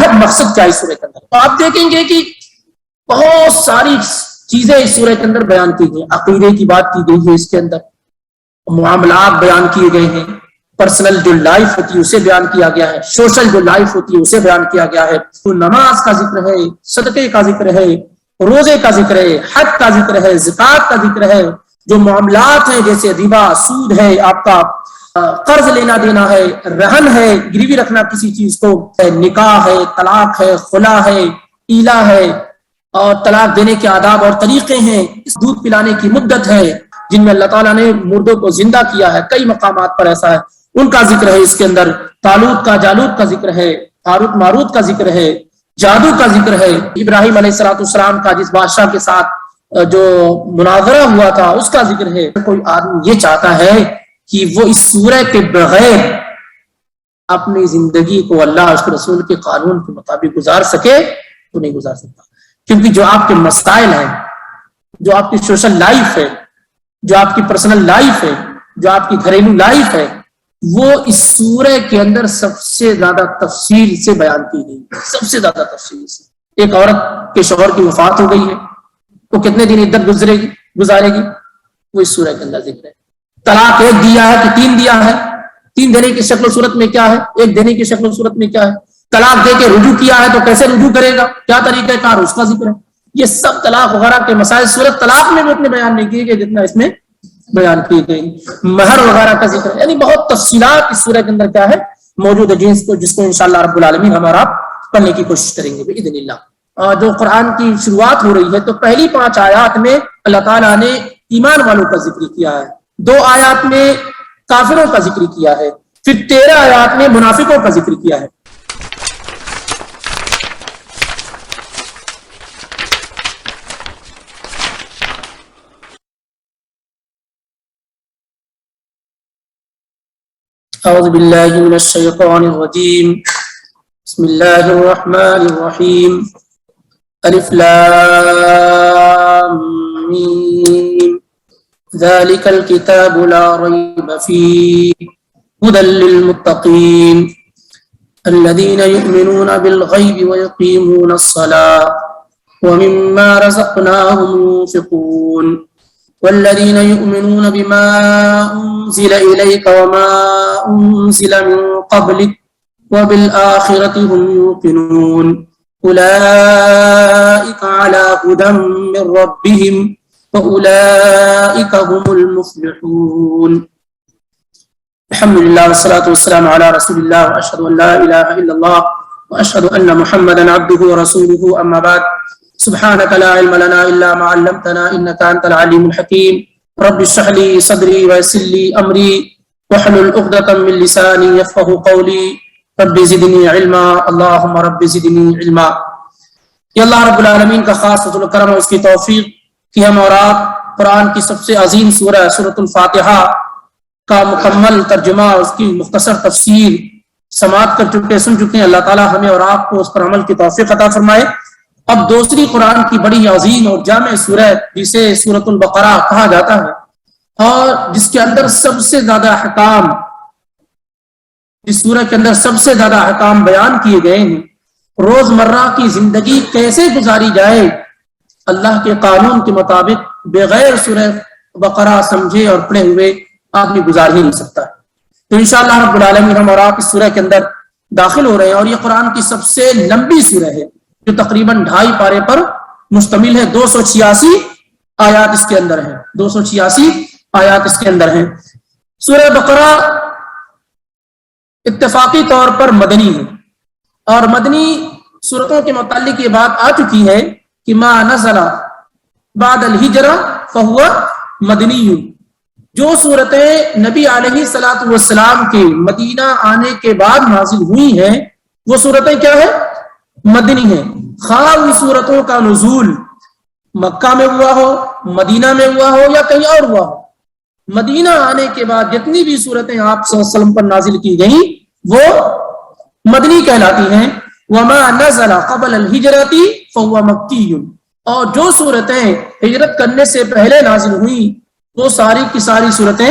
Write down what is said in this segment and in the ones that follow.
واحد مقصد کیا ہے سورہ کے اندر؟ تو آپ دیکھیں گے کہ بہت ساری چیزیں اس سورہ کے اندر بیان کی گئی، عقیدے کی بات کی گئی ہے، اس کے اندر معاملات بیان کیے گئے ہیں، پرسنل جو لائف ہوتی ہے اسے بیان کیا گیا ہے، سوشل جو لائف ہوتی ہے اسے بیان کیا گیا ہے، تو نماز کا ذکر ہے، صدقے کا ذکر ہے، روزے کا ذکر ہے، حج کا ذکر ہے، زکوٰۃ کا ذکر ہے، جو معاملات ہیں جیسے ربا، سود ہے، آپ کا قرض لینا دینا ہے، رہن ہے، گروی رکھنا کسی چیز کو، نکاح ہے، طلاق ہے، خلا ہے، ایلا ہے، اور طلاق دینے کے آداب اور طریقے ہیں، دودھ پلانے کی مدت ہے جن میں اللہ تعالیٰ نے مردوں کو زندہ کیا ہے، کئی مقامات پر ایسا ہے، ان کا ذکر ہے اس کے اندر، طالوت کا جالوت کا ذکر ہے، ہاروت ماروت کا ذکر ہے، جادو کا ذکر ہے، ابراہیم علیہ السلام کا جس بادشاہ کے ساتھ جو مناظرہ ہوا تھا اس کا ذکر ہے۔ کوئی آدمی یہ چاہتا ہے کہ وہ اس سورہ کے بغیر اپنی زندگی کو اللہ اس کے رسول کے قانون کے مطابق گزار سکے تو نہیں گزار سکتا، کیونکہ جو آپ کے مسائل ہیں، جو آپ کی سوشل لائف ہے، جو آپ کی پرسنل لائف ہے، جو آپ کی گھریلو لائف ہے، وہ اس سورہ کے اندر سب سے زیادہ تفصیل سے بیان کی گئی، سب سے زیادہ تفصیل سے۔ ایک عورت کے شوہر کی وفات ہو گئی ہے، وہ کتنے دن عدت گزارے گی، وہ اس سورہ کے اندر ذکر ہے۔ طلاق ایک دیا ہے کہ تین دیا ہے، تین دینے کی شکل و صورت میں کیا ہے، ایک دینے کی شکل و صورت میں کیا ہے، طلاق دے کے رجوع کیا ہے تو کیسے رجوع کرے گا، کیا طریقہ کار، اس کا ذکر ہے۔ یہ سب طلاق وغیرہ کے مسائل سورۃ طلاق میں بھی اتنے بیان نہیں کیے گئے جتنا اس میں بیان کی گئی، مہر وغیرہ کا ذکر ہے، یعنی بہت تفصیلات اس سورہ کے اندر کیا ہے موجود ہے، جس کو انشاءاللہ رب العالمین ہم اور آپ پڑھنے کی کوشش کریں گے باذن اللہ۔ جو قرآن کی شروعات ہو رہی ہے تو پہلی 5 آیات میں اللہ تعالیٰ نے ایمان والوں کا ذکر کیا ہے، 2 آیات میں کافروں کا ذکر کیا ہے، پھر 13 آیات میں منافقوں کا ذکر کیا ہے۔ اعوذ باللہ من الشیطان الرجیم، بسم اللہ الرحمن الرحیم، الف لام میم، ذالک الکتاب لا ریب فیہ ہدی للمتقین الذین یؤمنون بالغیب ویقیمون الصلاة ومما رزقناهم ينفقون والذين يؤمنون بما أنزل إليك وما أنزل من قبلك وبالآخرة هم يوقنون أولئك على هدى من ربهم وأولئك هم المفلحون۔ الحمد لله والصلاة والسلام على رسول الله وأشهد أن لا إله إلا الله وأشهد أن محمدا عبده ورسوله، أما بعد، سبحانك لا علم لنا إلا ما علمتنا إنك أنت العليم الحكيم، رب اشرح لي صدري ويسر لي أمري واحلل عقدة من لساني يفقهوا قولي رب زدني علما اللهم رب زدنی علما۔ یہ اللہ رب العالمین کا خاص فضل و کرم اور اس کی توفیق کہ ہم اور آپ قرآن کی سب سے عظیم سورہ سورۃ الفاتحہ کا مکمل ترجمہ اور اس کی مختصر تفسیر سماعت کر چکے، سن چکے ہیں۔ اللہ تعالیٰ ہمیں اور آپ کو اس پر عمل کی توفیق عطا فرمائے۔ اب دوسری قرآن کی بڑی عظیم اور جامع سورہ جسے سورۃ البقرہ کہا جاتا ہے اور جس کے اندر سب سے زیادہ احکام، اس سورہ کے اندر سب سے زیادہ احکام بیان کیے گئے ہیں، روزمرہ کی زندگی کیسے گزاری جائے اللہ کے قانون کے مطابق بغیر سورہ بقرہ سمجھے اور پڑھے ہوئے آدمی گزار ہی نہیں سکتا۔ تو انشاءاللہ رب العالمین ہم اور آپ اس سورہ کے اندر داخل ہو رہے ہیں، اور یہ قرآن کی سب سے لمبی سورہ ہے جو تقریباً 2.5 پارے پر مشتمل ہے، 286 آیات اس کے اندر ہیں، 286 آیات اس کے اندر ہیں۔ سورہ بقرہ اتفاقی طور پر مدنی ہے، اور مدنی سورتوں کے متعلق یہ بات آ چکی ہے کہ ما نزل بعد الہجرہ فہو مدنی، جو صورتیں نبی علیہ الصلوۃ والسلام کے مدینہ آنے کے بعد نازل ہوئی ہیں وہ صورتیں کیا ہے؟ مدنی ہیں، خواہ ان صورتوں کا نزول مکہ میں ہوا ہو، مدینہ میں ہوا ہو یا کہیں اور ہوا ہو۔ مدینہ آنے کے بعد جتنی بھی صورتیں آپ صلی اللہ علیہ وسلم پر نازل کی گئیں وہ مدنی کہلاتی ہیں۔ وما نزل قبل الہجرۃ فہو مکی، اور جو صورتیں ہجرت کرنے سے پہلے نازل ہوئیں وہ ساری کی ساری صورتیں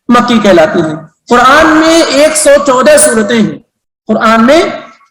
مکی کہلاتی ہیں۔ قرآن میں 114 صورتیں ہیں، قرآن میں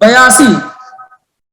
82।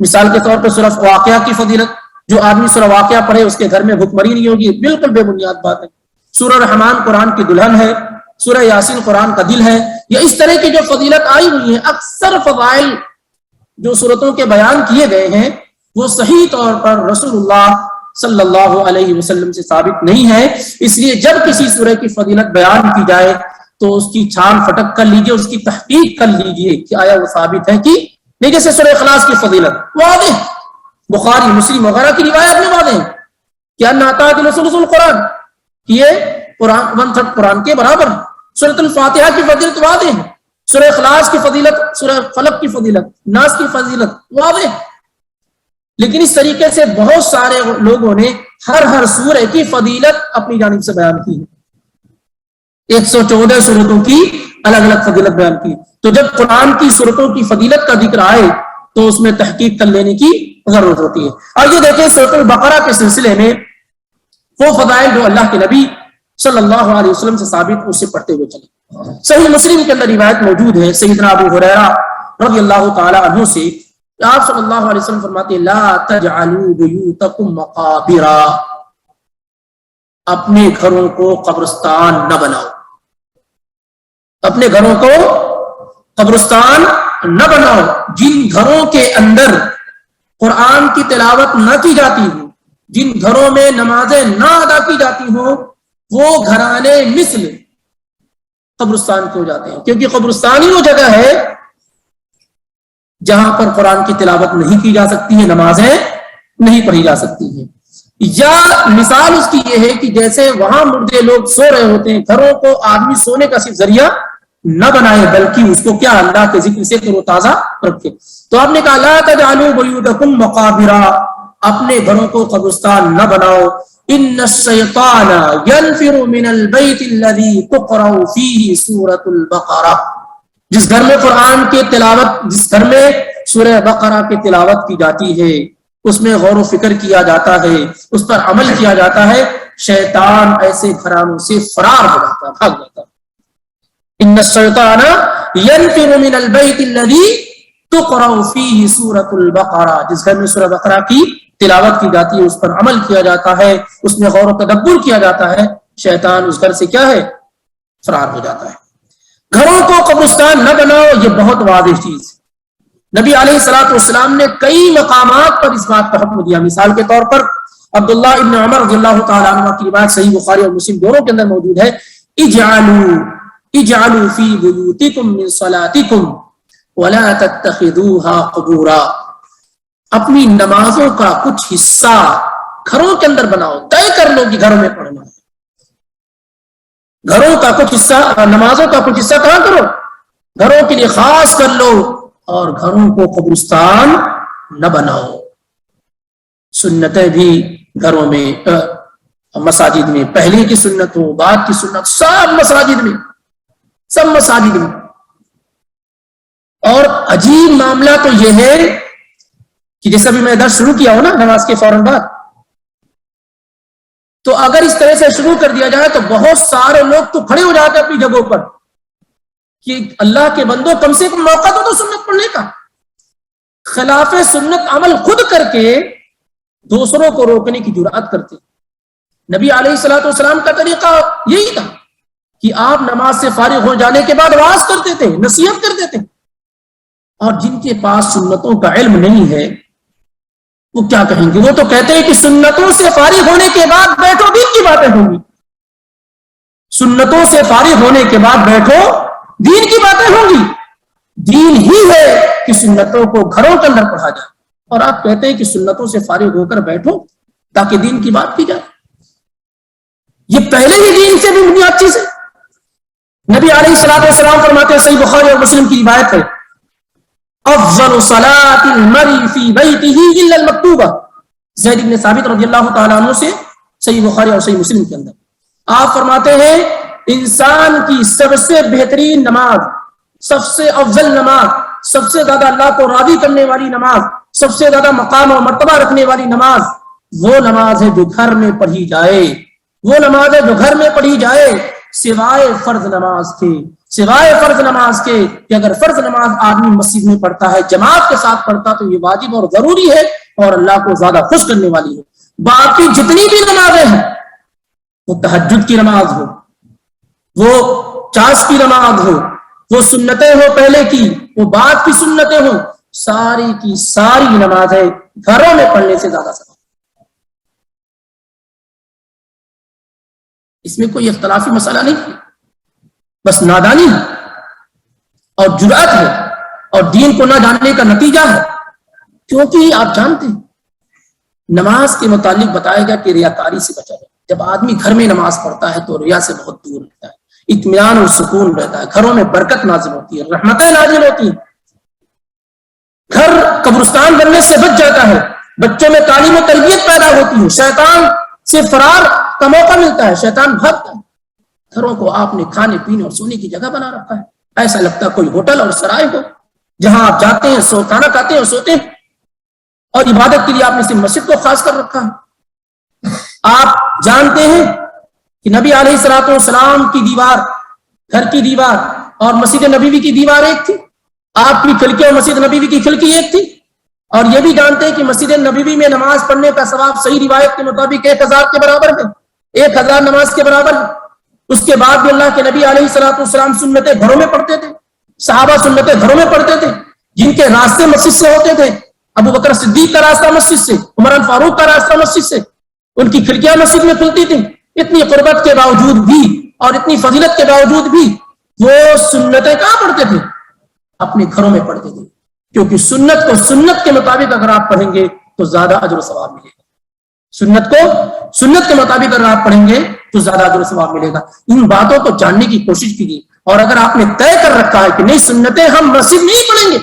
مثال کے طور پر سورہ واقعہ کی فضیلت، جو آدمی سورہ واقعہ پڑھے اس کے گھر میں بھوک مری نہیں ہوگی، بالکل بے بنیاد بات ہے۔ سورہ رحمان قرآن کی دلہن ہے، سورہ یاسین قرآن کا دل ہے۔ یا اس طرح کی جو فضیلت آئی ہوئی ہے، اکثر فضائل جو صورتوں کے بیان کیے گئے ہیں وہ صحیح طور پر رسول اللہ صلی اللہ علیہ وسلم سے ثابت نہیں ہے۔ اس لیے جب کسی سورہ کی فضیلت بیان کی جائے تو اس کی چھان پھٹک کر لیجئے، اس کی تحقیق کر لیجئے کہ آیا وہ ثابت ہے کہ نہیں۔ جیسے سورہ اخلاص کی فضیلت واضح، بخاری مسلم وغیرہ کی روایت میں واضح ہے کہ ان اعطاک ثلث القرآن، کہ یہ قرآن 1/3 قرآن کے برابر ہے۔ سورۃ الفاتحہ کی فضیلت واضح ہے، سورہ اخلاص کی فضیلت، سورہ فلق کی فضیلت، ناس کی فضیلت واضح ہے۔ لیکن اس طریقے سے بہت سارے لوگوں نے ہر سورہ کی فضیلت اپنی جانب سے بیان کی ہے، 114 سورتوں کی الگ الگ فضیلت بیان کی۔ تو جب قرآن کی سورتوں کی فضیلت کا ذکر آئے تو اس میں تحقیق کر لینے کی ضرورت ہوتی ہے۔ اور یہ دیکھیں سورۃ البقرہ کے سلسلے میں وہ فضائل جو اللہ کے نبی صلی اللہ علیہ وسلم سے ثابت، اسے پڑھتے ہوئے چلے۔ صحیح مسلم کے اندر روایت موجود ہے سیدنا ابو ہریرہ رضی اللہ تعالی عنہ سے، آپ صلی اللہ علیہ وسلم فرماتے ہیں لا تجعلوا بیوتکم مقابر، اپنے گھروں کو قبرستان نہ بناؤ، اپنے گھروں کو قبرستان نہ بناؤ۔ جن گھروں کے اندر قرآن کی تلاوت نہ کی جاتی ہو، جن گھروں میں نمازیں نہ ادا کی جاتی ہوں، وہ گھرانے مثل قبرستان کے ہو جاتے ہیں، کیونکہ قبرستان ہی وہ جگہ ہے جہاں پر قرآن کی تلاوت نہیں کی جا سکتی ہے، نمازیں نہیں پڑھی جا سکتی ہیں۔ یا مثال اس کی یہ ہے کہ جیسے وہاں مردے لوگ سو رہے ہوتے ہیں، گھروں کو آدمی سونے کا صرف ذریعہ نہ بنائے بلکہ اس کو کیا اللہ کے ذکر سے تر و تازہ رکھے۔ تو آپ نے کہا لا تجعلوا بیوتکم مقابر، اپنے گھروں کو قبرستان نہ بناؤ۔ ان الشیطان ینفر من البیت الذی تقرأ فیہ سورۃ البقرہ، جس گھر میں قرآن کی تلاوت، جس گھر میں سورہ بقرہ کی تلاوت کی جاتی ہے، اس میں غور و فکر کیا جاتا ہے، اس پر عمل کیا جاتا ہے، شیطان ایسے گھرانوں سے فرار ہو جاتا ہے، بھاگ جاتا ہے۔ ان الشیطان ینفر من البیت الذی تقرأ فیہ سورۃ البقرہ، جس گھر میں سورہ بقرہ کی تلاوت کی جاتی ہے، اس پر عمل کیا جاتا ہے، اس میں غور و تدبر کیا جاتا ہے، شیطان اس گھر سے کیا ہے، فرار ہو جاتا ہے۔ گھروں کو قبرستان نہ بناؤ، یہ بہت واضح چیز ہے۔ نبی علیہ الصلوۃ والسلام نے کئی مقامات پر اس بات کا حکم دیا۔ مثال کے طور پر عبداللہ ابن عمر رضی اللہ تعالیٰ عنہ کی روایت صحیح بخاری اور مسلم دونوں کے اندر موجود ہے، اجعلوا فی بیوتکم من صلاتکم ولا تتخذوها قبورا، اپنی نمازوں کا کچھ حصہ گھروں کے اندر بناؤ، طے کر لو کہ گھروں میں پڑھنا ہے، گھروں کا کچھ حصہ، نمازوں کا کچھ حصہ کہاں کرو، گھروں کے لیے خاص کر لو، اور گھروں کو قبرستان نہ بناؤ۔ سنتیں بھی گھروں میں، مساجد میں، پہلے کی سنت ہو، بعد کی سنت، سب مساجد میں، سب مساجد میں۔ اور عجیب معاملہ تو یہ ہے کہ جیسا بھی میں درس شروع کیا ہوں نا نماز کے فوراً بعد، تو اگر اس طرح سے شروع کر دیا جائے تو بہت سارے لوگ تو کھڑے ہو جاتے اپنی جگہوں پر کہ اللہ کے بندوں کم سے کم موقع تو سنت پڑھنے کا۔ خلاف سنت عمل خود کر کے دوسروں کو روکنے کی جرأت کرتے۔ نبی علیہ الصلوۃ والسلام کا طریقہ یہی تھا کہ آپ نماز سے فارغ ہو جانے کے بعد واعظ کرتے تھے، نصیحت کرتے تھے، اور جن کے پاس سنتوں کا علم نہیں ہے وہ کیا کہیں گے؟ وہ تو کہتے ہیں کہ سنتوں سے فارغ ہونے کے بعد بیٹھو دین کی باتیں ہوں گی، سنتوں سے فارغ ہونے کے بعد بیٹھو دین کی باتیں ہوں گی۔ دین ہی ہے کہ سنتوں کو گھروں کے اندر پڑھا جائے، اور آپ کہتے ہیں کہ سنتوں سے فارغ ہو کر بیٹھو تاکہ دین کی بات کی جائے۔ یہ پہلے ہی دین سے بھی بنیاد چیز ہے۔ نبی علیہ الصلوۃ والسلام فرماتے ہیں، صحیح بخاری اور مسلم کی روایت ہے، افضل صلاۃ المرء فی بیتہ الا المکتوبہ، زید بن ثابت رضی اللہ تعالیٰ عنہ سے صحیح بخاری اور صحیح مسلم کے اندر آپ فرماتے ہیں انسان کی سب سے بہترین نماز، سب سے افضل نماز، سب سے زیادہ اللہ کو راضی کرنے والی نماز، سب سے زیادہ مقام اور مرتبہ رکھنے والی نماز وہ نماز ہے جو گھر میں پڑھی جائے، وہ نماز ہے جو گھر میں پڑھی جائے، سوائے فرض نماز کے، سوائے فرض نماز کے کہ اگر فرض نماز آدمی مسجد میں پڑھتا ہے جماعت کے ساتھ پڑھتا تو یہ واجب اور ضروری ہے اور اللہ کو زیادہ خوش کرنے والی ہے. باقی جتنی بھی نمازیں ہیں وہ تہجد کی نماز ہو, وہ چاش کی نماز ہو, وہ سنتیں ہو پہلے کی, وہ بعد کی سنتیں ہو, ساری کی ساری نمازیں گھروں میں پڑھنے سے زیادہ ثواب. اس میں کوئی اختلافی مسئلہ نہیں, بس نادانی ہے اور جرأت ہے اور دین کو نہ جاننے کا نتیجہ ہے. کیونکہ آپ جانتے ہیں نماز کے متعلق بتایا گیا کہ ریاکاری سے بچا جائے. جب آدمی گھر میں نماز پڑھتا ہے تو ریا سے بہت دور رہتا ہے, اطمینان اور سکون رہتا ہے, گھروں میں برکت نازل ہوتی ہے, رحمتیں نازل ہوتی ہیں, گھر قبرستان بننے سے بچ جاتا ہے, بچوں میں تعلیم و تربیت پیدا ہوتی ہے, شیطان سے فرار کا موقع ملتا ہے, شیطان بھاگتا ہے. گھروں کو آپ نے کھانے پینے اور سونے کی جگہ بنا رکھا ہے, ایسا لگتا ہے کوئی ہوٹل اور سرائے ہو جہاں آپ جاتے ہیں, کھانا کھاتے ہیں اور سوتے ہیں. اور عبادت کے لیے آپ نے صرف مسجد کو خاص کر رکھا ہے. آپ جانتے ہیں کہ نبی علیہ الصلوۃ والسلام کی دیوار, گھر کی دیوار اور مسجد نبوی کی دیوار ایک تھی, آپ کی کھڑکی اور مسجد نبوی کی کھڑکی ایک تھی. اور یہ بھی جانتے ہیں کہ مسجد نبوی میں نماز پڑھنے کا ثواب صحیح روایت کے مطابق 1000 کے برابر ہے, 1000 نماز کے برابر ہے. اس کے بعد بھی اللہ کے نبی علیہ الصلوۃ والسلام سنتیں گھروں میں پڑھتے تھے, صحابہ سنتیں گھروں میں پڑھتے تھے. جن کے راستے مسجد سے ہوتے تھے, ابو بکر صدیق کا راستہ مسجد سے, عمر الفاروق کا راستہ مسجد سے, ان کی کھڑکیاں مسجد میں کھلتی تھیں. اتنی قربت کے باوجود بھی اور اتنی فضیلت کے باوجود بھی وہ سنتیں کہاں پڑھتے تھے؟ اپنے گھروں میں پڑھتے تھے. کیونکہ سنت کو سنت کے مطابق اگر آپ پڑھیں گے تو زیادہ اجر و ثواب ملے گا. سنت کو سنت کے مطابق اگر آپ پڑھیں گے تو زیادہ اجر و ثواب ملے گا. ان باتوں کو جاننے کی کوشش کیجیے. اور اگر آپ نے طے کر رکھا ہے کہ نہیں سنتیں ہم مسجد میں ہی پڑھیں گے,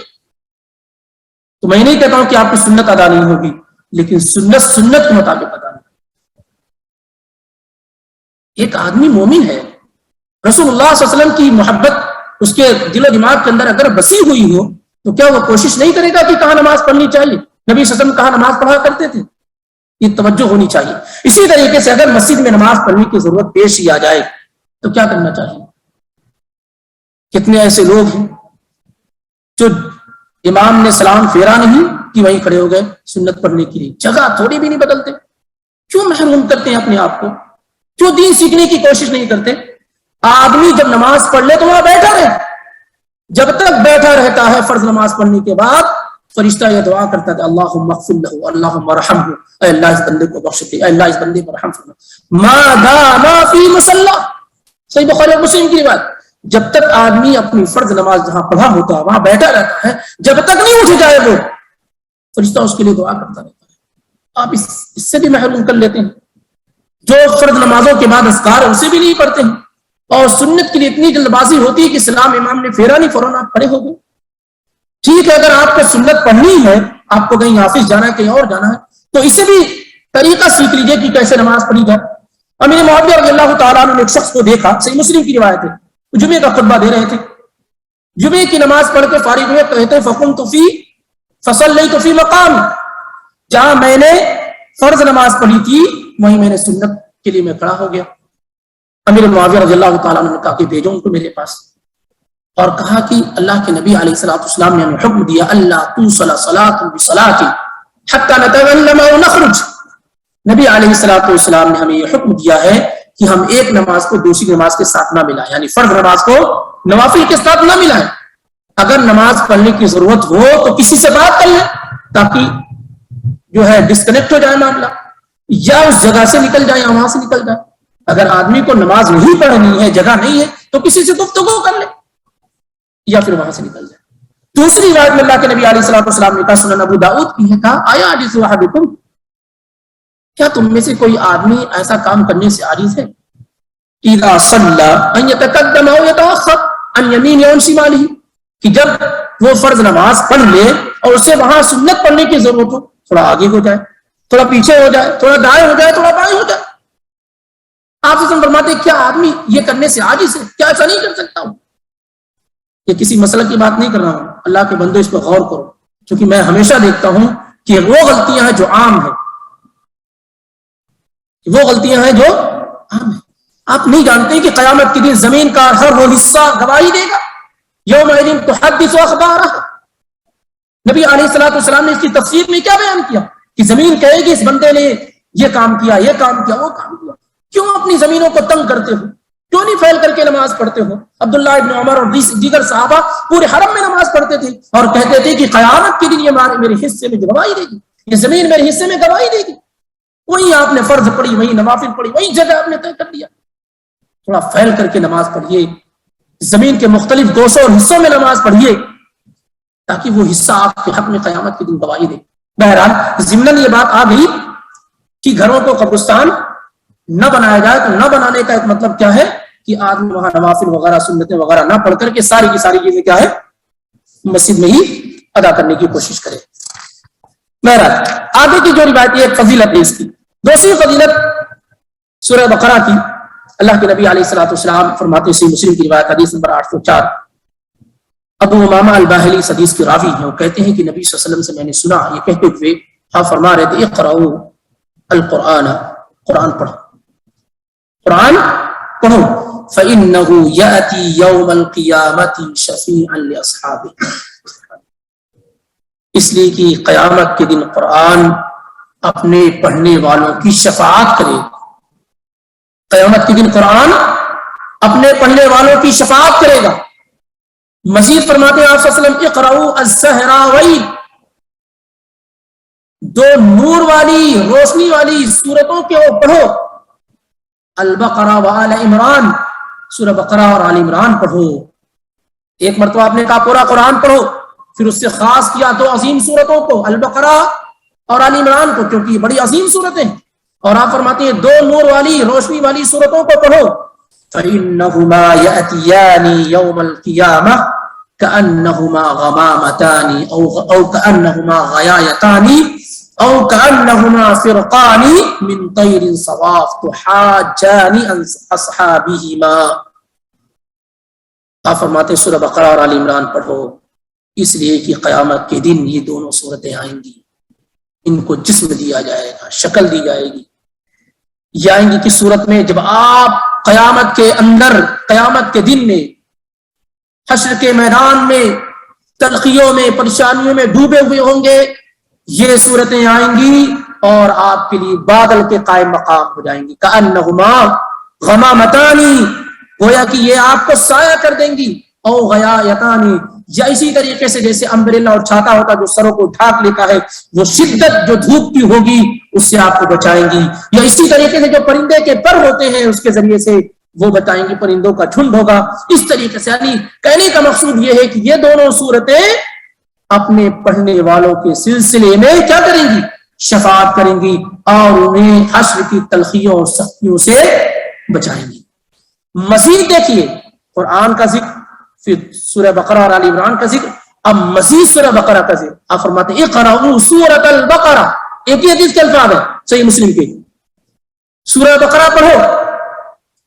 تو میں نہیں کہتا ہوں کہ آپ کی سنت ادا نہیں ہوگی, لیکن سنت کے مطابق ادا نہیں. ایک آدمی مومن ہے, رسول اللہ صلی اللہ علیہ وسلم کی محبت اس کے دل و دماغ کے اندر اگر بسی ہوئی ہو تو کیا وہ کوشش نہیں کرے گا کہ کہاں نماز پڑھنی چاہیے؟ نبی صلی اللہ علیہ وسلم کہاں نماز پڑھا کرتے تھے, یہ توجہ ہونی چاہیے. اسی طریقے سے اگر مسجد میں نماز پڑھنے کی ضرورت پیش ہی آ جائے تو کیا کرنا چاہیے؟ کتنے ایسے لوگ ہیں جو امام نے سلام پھیرا نہیں کہ وہیں کھڑے ہو گئے سنت پڑھنے کے لیے, جگہ تھوڑی بھی نہیں بدلتے. کیوں محروم کرتے ہیں اپنے آپ کو؟ کیوں دین سیکھنے کی کوشش نہیں کرتے؟ آدمی جب نماز پڑھ لے تو وہاں بیٹھا رہے. جب تک بیٹھا رہتا ہے فرض نماز پڑھنے کے بعد فرشتہ یہ دعا کرتا ہے اللہم اغفر لہ اللہم ارحمہ, اے اللہ اس بندے کو بخش دے, اے اللہ اس بندے پر رحم فرما, ما دام فی مصلی. صحیح بخاری اور مسلم کی بات. جب تک آدمی اپنی فرض نماز جہاں پڑھا ہوتا ہے وہاں بیٹھا رہتا ہے, جب تک نہیں اٹھ جائے وہ فرشتہ اس کے لیے دعا کرتا رہتا ہے. آپ اس سے بھی محروم کر لیتے ہیں. جو فرض نمازوں کے بعد اذکار اسے بھی نہیں پڑھتے ہیں, اور سنت کے لیے اتنی جلد بازی ہوتی ہے کہ سلام امام نے پھیرا نہیں فوراً آپ کھڑے ہو گئے. ٹھیک ہے, اگر آپ کو سنت پڑھنی ہے, آپ کو کہیں آفس جانا ہے, کہیں اور جانا ہے, تو اسے بھی طریقہ سیکھ لیجیے کہ کیسے نماز پڑھی جائے. امیر معاویہ رضی اللہ تعالیٰ عنہ نے ایک شخص کو دیکھا, صحیح مسلم کی روایت ہے, جمعے کا خطبہ دے رہے تھے, جمعے کی نماز پڑھ کے فارغ ہوئے, کہتے فقمت فی فصلیت فی مقام, جہاں میں نے فرض نماز پڑھی تھی وہیں میں نے سنت کے لیے میں کھڑا ہو گیا. امیر معاویہ رضی اللہ تعالیٰ عنہ نے کہا کہ بھیجو ان کو میرے پاس, اور کہا کہ اللہ کے نبی علیہ الصلوۃ والسلام نے ہمیں حکم دیا اللہ توصل صلاۃ بصلاۃ حتی نتکلم او نخرج. نبی علیہ الصلوۃ والسلام نے ہمیں یہ حکم دیا ہے کہ ہم ایک نماز کو دوسری نماز کے ساتھ نہ ملائیں, یعنی فرض نماز کو نوافل کے ساتھ نہ ملائیں. اگر نماز پڑھنے کی ضرورت ہو تو کسی سے بات کر لیں تاکہ جو ہے ڈسکنیکٹ ہو جائے معاملہ, یا اس جگہ سے نکل جائے یا وہاں سے نکل جائے. اگر آدمی کو نماز نہیں پڑھنی ہے, جگہ نہیں ہے, تو کسی سے گفتگو کر لے یا پھر وہاں سے نکل جائے. دوسری روایت میں اللہ کے نبی علیہ الصلوۃ والسلام نے کہا, سنن ابو داؤد کی ہے, کہا آیا عاجز احدکم, کیا تم میں سے کوئی آدمی ایسا کام کرنے سے عاجز ہے اذا صلی ان یتقدم او یتاخر عن یمینہ او شمالہ, کہ جب وہ فرض نماز پڑھ لے اور اسے وہاں سنت پڑھنے کی ضرورت ہو, تھوڑا آگے ہو جائے, تھوڑا پیچھے ہو جائے, تھوڑا دائیں ہو جائے, تھوڑا بائیں ہو جائے. آپ سے فرماتے کیا آدمی یہ کرنے سے عاجز ہے؟ کیا ایسا نہیں کر سکتا ہوں؟ یہ کسی مسئلہ کی بات نہیں کر رہا ہوں, اللہ کے بندو اس پر غور کرو, کیونکہ میں ہمیشہ دیکھتا ہوں کہ وہ غلطیاں ہیں جو عام ہیں, وہ غلطیاں ہیں جو عام ہیں. آپ نہیں جانتے کہ قیامت کے دن زمین کا ہر وہ حصہ گواہی دے گا؟ یومئذ تحدث اخبارها. نبی علیہ الصلوۃ والسلام نے اس کی تفسیر میں کیا بیان کیا کہ زمین کہے گی اس بندے نے یہ کام کیا، یہ کام کیا، وہ کام کیا. کیوں اپنی زمینوں کو تنگ کرتے ہو؟ کیوں نہیں پھیل کر کے نماز پڑھتے ہو؟ عبداللہ ابن عمر اور دیگر صحابہ پورے حرم میں نماز پڑھتے تھے اور کہتے تھے کہ قیامت کے دن یہ میرے حصے میں گواہی دے گی، یہ زمین میرے حصے میں گواہی دے گی. وہی آپ نے فرض پڑھی، وہی نوافل پڑھی، وہی جگہ آپ نے طے کر دیا. تھوڑا پھیل کر کے نماز پڑھیے، زمین کے مختلف گوشوں اور حصوں میں نماز پڑھیے تاکہ وہ حصہ آپ کے حق میں قیامت کے دن گواہی دے. بہرحال ضمن یہ بات آ گئی کہ گھروں کو قبرستان نہ بنایا جائے. تو نہ بنانے کا ایک مطلب کیا ہے کہ آدمی وہاں نوافل وغیرہ سنتیں وغیرہ نہ پڑھ کر کے ساری کی ساری چیزیں کیا ہے مسجد میں ہی ادا کرنے کی کوشش کرے. بہرحال آگے کی جو روایت ہے فضیلت ہے اس کی. دوسری فضیلت سورہ بقرہ کی، اللہ کے نبی علیہ الصلوۃ والسلام فرماتے ہیں، مسلم کی روایت حدیث نمبر 804، ابو امامہ الباہلی اس حدیث کے راوی ہیں، وہ کہتے ہیں کہ نبی صلی اللہ علیہ وسلم سے میں نے سنا یہ کہتے ہوئے آپ فرما رہے تھے اقرؤوا القرآن، قرآن پڑھو، قرآن پڑھو، فإنه يأتي يوم القيامة شفيعا لأصحابه، اس لیے کہ قیامت کے دن قرآن اپنے پڑھنے والوں کی شفاعت کرے گا. قیامت کے دن قرآن اپنے پڑھنے والوں کی شفاعت کرے گا. مزید فرماتے ہیں آپ صلی اللہ علیہ وسلم اقرؤوا الزہراوین، دو نور والی روشنی والی سورتوں کے پڑھو، البقرہ و آل عمران، سورہ بقرہ اور آل عمران پڑھو. ایک مرتبہ آپ نے کہا پورا قرآن پڑھو، پھر اس سے خاص کیا دو عظیم سورتوں کو، البقرہ اور آل عمران کو، کیونکہ یہ بڑی عظیم سورتیں ہیں. اور آپ فرماتے ہیں دو نور والی روشنی والی سورتوں کو پڑھو، فإنهما يأتيان يوم القيامة كأنهما غمامتان أو كأنهما غيايتان أو كأنهما فرقان من طير صواف تحاجان عن أصحابهما. آپ فرماتے ہیں سورہ بقرہ اور آل عمران پڑھو اس لیے کہ قیامت کے دن یہ دونوں صورتیں آئیں گی، ان کو جسم دیا جائے گا، شکل دی جائے گی. یہ آئیں گی کس صورت میں؟ جب آپ قیامت کے اندر، قیامت کے دن میں، حشر کے میدان میں تلخیوں میں پریشانیوں میں ڈوبے ہوئے ہوں گے، یہ صورتیں آئیں گی اور آپ کے لیے بادل کے قائم مقام ہو جائیں گی. کأنہما غمامتانی، گویا کہ یہ آپ کو سایہ کر دیں گی، او غیایتانی، یا اسی طریقے سے جیسے امبریلا اور چھاتا ہوتا جو سروں کو ڈھانک لیتا ہے، وہ شدت جو دھوپ کی ہوگی اس سے آپ کو بچائیں گی. یا اسی طریقے سے جو پرندے کے پر ہوتے ہیں اس کے ذریعے سے وہ بتائیں گے، پرندوں کا جھنڈ ہوگا. اس طریقے سے یعنی کہنے کا مقصود یہ ہے کہ یہ دونوں صورتیں اپنے پڑھنے والوں کے سلسلے میں کیا کریں گی؟ شفاعت کریں گی اور انہیں حشر کی تلخیوں اور سختیوں سے بچائیں گی. مزید دیکھیے قرآن کا ذکر، پھر سورہ بقرہ اور آل عمران کا ذکر، اب مزید سورہ بقرہ کا ذکر. آپ فرماتے ہیں اقرؤوا سورۃ البقرہ، ایک ہی حدیث کے الفاظ ہیں صحیح مسلم کے، سورہ بقرہ پڑھو،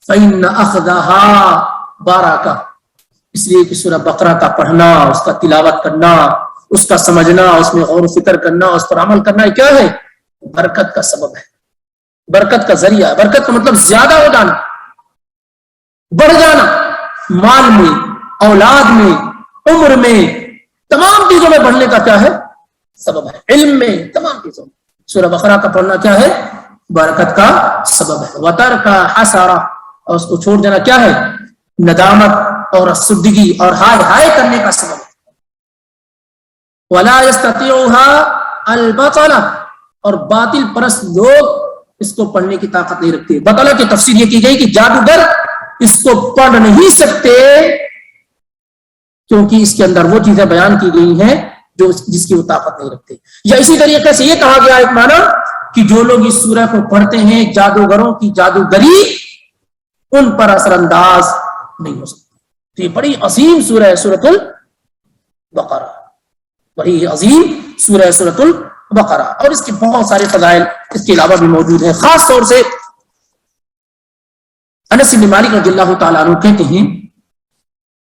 فإن أخذها برکہ، اس لیے کہ سورہ بقرہ کا پڑھنا، اس کا تلاوت کرنا، اس کا سمجھنا، اس میں غور و فکر کرنا، اس پر عمل کرنا کیا ہے؟ برکت کا سبب ہے، برکت کا ذریعہ ہے. برکت کا مطلب زیادہ ہو جانا، بڑھ جانا، مال میں، اولاد میں، عمر میں، تمام چیزوں میں بڑھنے کا کیا ہے؟ سبب ہے. علم میں، تمام چیزوں میں سورہ بقرہ کا پڑھنا کیا ہے؟ برکت کا سبب ہے. وترک حسرہ، اور اس کو چھوڑ دینا کیا ہے؟ ندامت اور افسردگی اور ہائے ہائے کرنے کا سبب ہے. ولا يستطيعها البطلہ، اور باطل پرست لوگ اس کو پڑھنے کی طاقت نہیں رکھتے. بطلہ کی تفسیر یہ کی گئی کہ جادوگر اس کو پڑھ نہیں سکتے کیونکہ اس کے اندر وہ چیزیں بیان کی گئی ہیں جو جس کی وہ طاقت نہیں رکھتے. یا اسی طریقے سے یہ کہا گیا ایک معنی کہ جو لوگ اس سورہ کو پڑھتے ہیں جادوگروں کی جادوگری ان پر اثر انداز نہیں ہو سکتی. تو یہ بڑی عظیم سورہ ہے سورۃ البقرہ، بڑی عظیم سورہ سورۃ البقرہ، اور اس کے بہت سارے فضائل اس کے علاوہ بھی موجود ہیں. خاص طور سے انس بن مالک رضی اللہ تعالیٰ عنہ کہتے ہیں،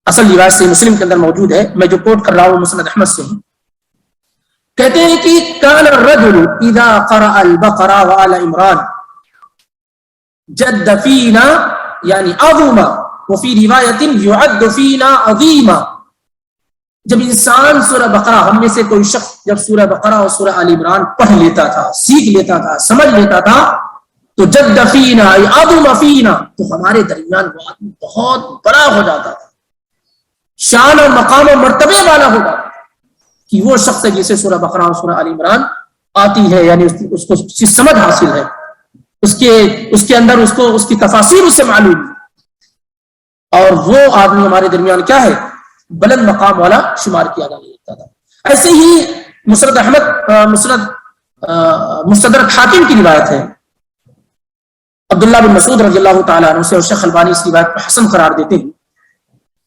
اصل روایت سے مسلم کے اندر موجود ہے، میں جو کوٹ کر رہا ہوں مسند احمد سے ہیں، کہتے ہیں کہ کان الرجل اذا قرأ البقرہ وآل عمران جد فینا یعنی عظما وفی روایت یعد فینا عظیما. جب انسان سورہ بقرہ، ہم میں سے کوئی شخص جب سورہ بقرہ اور سورہ آل عمران پڑھ لیتا تھا، سیکھ لیتا تھا، سمجھ لیتا تھا، تو جد فینا عظم فینا، تو ہمارے درمیان وہ آدمی بہت بڑا ہو جاتا تھا، شان اور مقام و مرتبے والا ہو جاتا تھا کہ وہ شخص ہے جسے سورہ بقرہ اور سورہ آل عمران آتی ہے، یعنی اس کو اس کی سمجھ حاصل ہے، اس کے اندر اس کی تفاصیر اسے معلوم ہے، اور وہ آدمی ہمارے درمیان کیا ہے؟ بلند مقام والا شمار کیا جانے لگتا تھا. ایسے ہی مسند احمد مستدرک حاکم کی روایت ہے عبداللہ بن مسعود رضی اللہ تعالیٰ عنہ سے، اور شیخ البانی اس روایت کو حسن قرار دیتے ہیں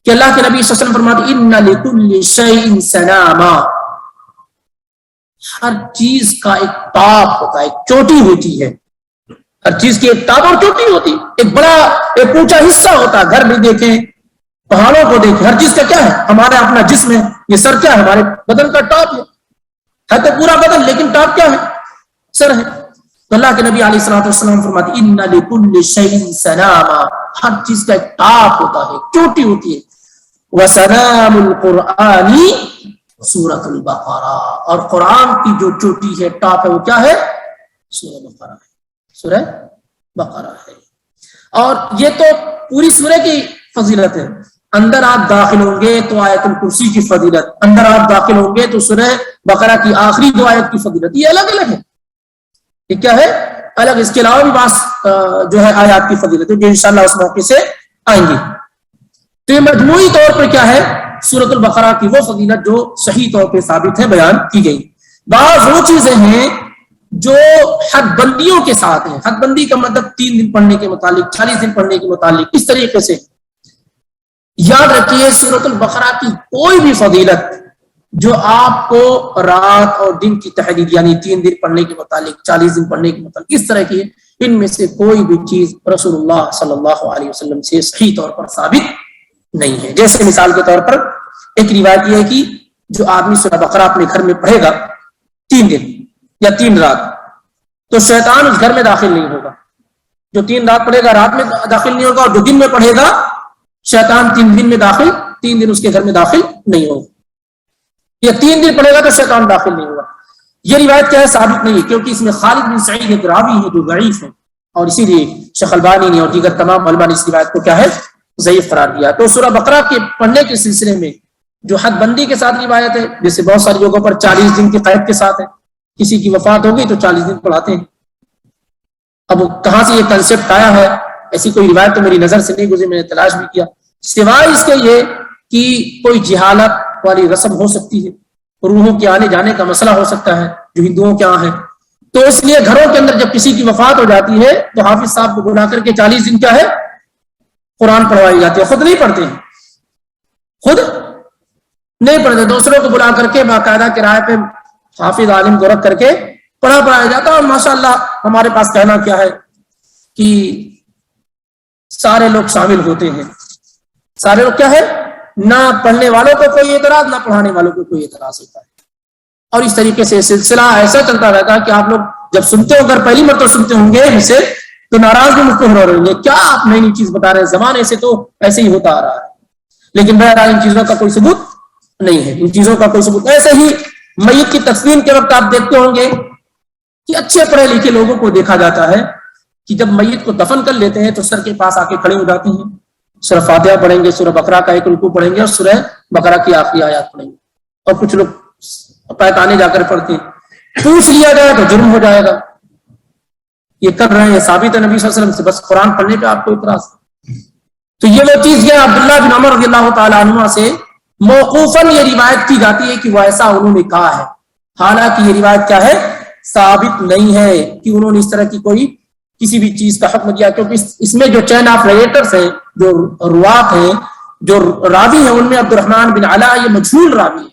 کہ اللہ کے نبی صلی اللہ علیہ وسلم فرماتے ہیں ان لکل شیء سناما، ہر چیز کا ایک ٹاپ ہوتا ہے، ایک چوٹی ہوتی ہے، ہر چیز کی ایک ٹاپ اور چوٹی ہوتی ہے، ایک اونچا حصہ ہوتا ہے. گھر بھی دیکھیں، پہاڑوں کو دیکھیں، ہر چیز کا کیا ہے؟ ہمارا اپنا جسم ہے، یہ سر کیا ہے؟ ہمارے بدن کا ٹاپ ہے تو پورا بدن، لیکن ٹاپ کیا ہے؟ سر ہے. تو اللہ کے نبی علیہ الصلوۃ والسلام فرماتے ہیں ان لکل شیء سناما، ہر چیز کا ایک ٹاپ ہوتا ہے، ایک چوٹی ہوتی ہے. وسنام القرآن سورۃ البقرہ، اور قرآن کی جو چوٹی ہے، ٹاپ ہے، وہ کیا ہے؟ سورہ بقرہ ہے، سورہ بقرہ ہے. اور یہ تو پوری سورہ کی فضیلت ہے. اندر آپ داخل ہوں گے تو آیت الکرسی کی فضیلت، اندر آپ داخل ہوں گے تو سورہ بقرہ کی آخری دو آیت کی فضیلت، یہ الگ الگ ہے. یہ کیا ہے؟ الگ. اس کے علاوہ بھی بعض جو ہے آیات کی فضیلت ہے جو انشاءاللہ اس موقع سے آئیں گی. تو یہ مجموعی طور پر کیا ہے؟ سورۃ البقرہ کی وہ فضیلت جو صحیح طور پہ ثابت ہے، بیان کی گئی. بعض وہ چیزیں ہیں جو حد بندیوں کے ساتھ ہیں. حد بندی کا مطلب 3 دن پڑھنے کے متعلق، 40 دن پڑھنے کے متعلق، اس طریقے سے. یاد رکھیے سورۃ البقرہ کی کوئی بھی فضیلت جو آپ کو رات اور دن کی تحدید، یعنی 3 دن پڑھنے کے متعلق، 40 دن پڑھنے کے متعلق، اس طرح کی، ان میں سے کوئی بھی چیز رسول اللہ صلی اللہ علیہ وسلم سے صحیح طور پر ثابت نہیں ہے. جیسے مثال کے طور پر ایک روایت یہ ہے کہ جو آدمی سورہ بقرہ اپنے گھر میں پڑھے گا 3 دن یا 3 رات، تو شیطان اس گھر میں داخل نہیں ہوگا. جو 3 رات پڑھے گا رات میں داخل نہیں ہوگا، اور جو دن میں پڑھے گا شیطان 3 دن میں داخل، 3 دن اس کے گھر میں داخل نہیں ہوگا. یا 3 دن پڑھے گا تو شیطان داخل نہیں ہوگا. یہ روایت کیا ہے؟ ثابت نہیں ہے، کیونکہ اس میں خالد بن سعید ایک راوی ہے جو ضعیف ہے، اور اسی لیے شیخ البانی نے اور دیگر تمام علماء نے اس روایت کو کیا ہے؟ ضعیف قرار دیا. تو سورہ بقرہ کے پڑھنے کے سلسلے میں جو حد بندی کے ساتھ روایت ہے، جیسے بہت ساری جگہوں پر 40 دن کی قید کے ساتھ ہے، کسی کی وفات ہو گئی تو 40 دن پڑھاتے ہیں. اب کہاں سے یہ کنسیپٹ آیا ہے؟ ایسی کوئی روایت تو میری نظر سے نہیں گزری، میں نے تلاش بھی کیا. سوائے اس کے یہ کہ کوئی جہالت والی رسم ہو سکتی ہے، روحوں کے آنے جانے کا مسئلہ ہو سکتا ہے جو ہندوؤں کے یہاں ہے. تو اس لیے گھروں کے اندر جب کسی کی وفات ہو جاتی ہے تو حافظ صاحب کو بلا کر کے 40 دن کیا ہے؟ قرآن پڑھوائی جاتی ہے. خود نہیں پڑھتے ہیں، خود نہیں پڑھتے، دوسروں کو بلا کر کے باقاعدہ کرائے پہ حافظ عالم کو رکھ کر کے پڑھایا جاتا ہے. اور ماشاءاللہ ہمارے پاس کہنا کیا ہے کہ سارے لوگ شامل ہوتے ہیں. سارے لوگ کیا ہے؟ نہ پڑھنے والوں کو کوئی اعتراض، نہ پڑھانے والوں کو کوئی اعتراض ہوتا ہے. اور اس طریقے سے سلسلہ ایسا چلتا رہتا ہے کہ آپ لوگ جب سنتے ہو، اگر پہلی مرتبہ سنتے ہوں گے اسے تو ناراض بھی مجھ کو ہو رہے ہیں، کیا آپ نئی نئی چیز بتا رہے ہیں، زمانے سے تو ایسے ہی ہوتا آ رہا ہے. لیکن بہرحال ان چیزوں کا کوئی ثبوت نہیں ہے، ان چیزوں کا کوئی ثبوت. ایسے ہی میت کی تدفین کے وقت آپ دیکھتے ہوں گے کہ اچھے پڑھے لکھے لوگوں کو دیکھا جاتا ہے کہ جب میت کو دفن کر لیتے ہیں تو سر کے پاس آ کے کھڑے ہو جاتے ہیں، سورہ فاتحہ پڑھیں گے، سورہ بقرہ کا ایک رکوع پڑھیں گے اور سورہ بقرہ کی آخری آیات پڑھیں گے. اور کچھ لوگ پیکانے جا کر پڑھتے ہیں. پوچھ لیا جائے تو جرم ہو جائے گا، یہ کر رہے ہیں، ثابت ہے نبی صلی اللہ علیہ وسلم سے، بس قرآن پڑھنے پہ آپ کو اعتراض. تو یہ وہ چیز ہے. عبداللہ بن عمر رضی اللہ تعالیٰ عنہ سے موقوفاً یہ روایت کی جاتی ہے کہ وہ ایسا انہوں نے کہا ہے، حالانکہ یہ روایت کیا ہے؟ ثابت نہیں ہے کہ انہوں نے اس طرح کی کوئی کسی بھی چیز کا حکم دیا، کیونکہ اس میں جو چین آف ریٹرز ہیں، جو روات ہیں، جو راوی ہیں، ان میں عبد الرحمن بن علا یہ مجہول راوی ہے.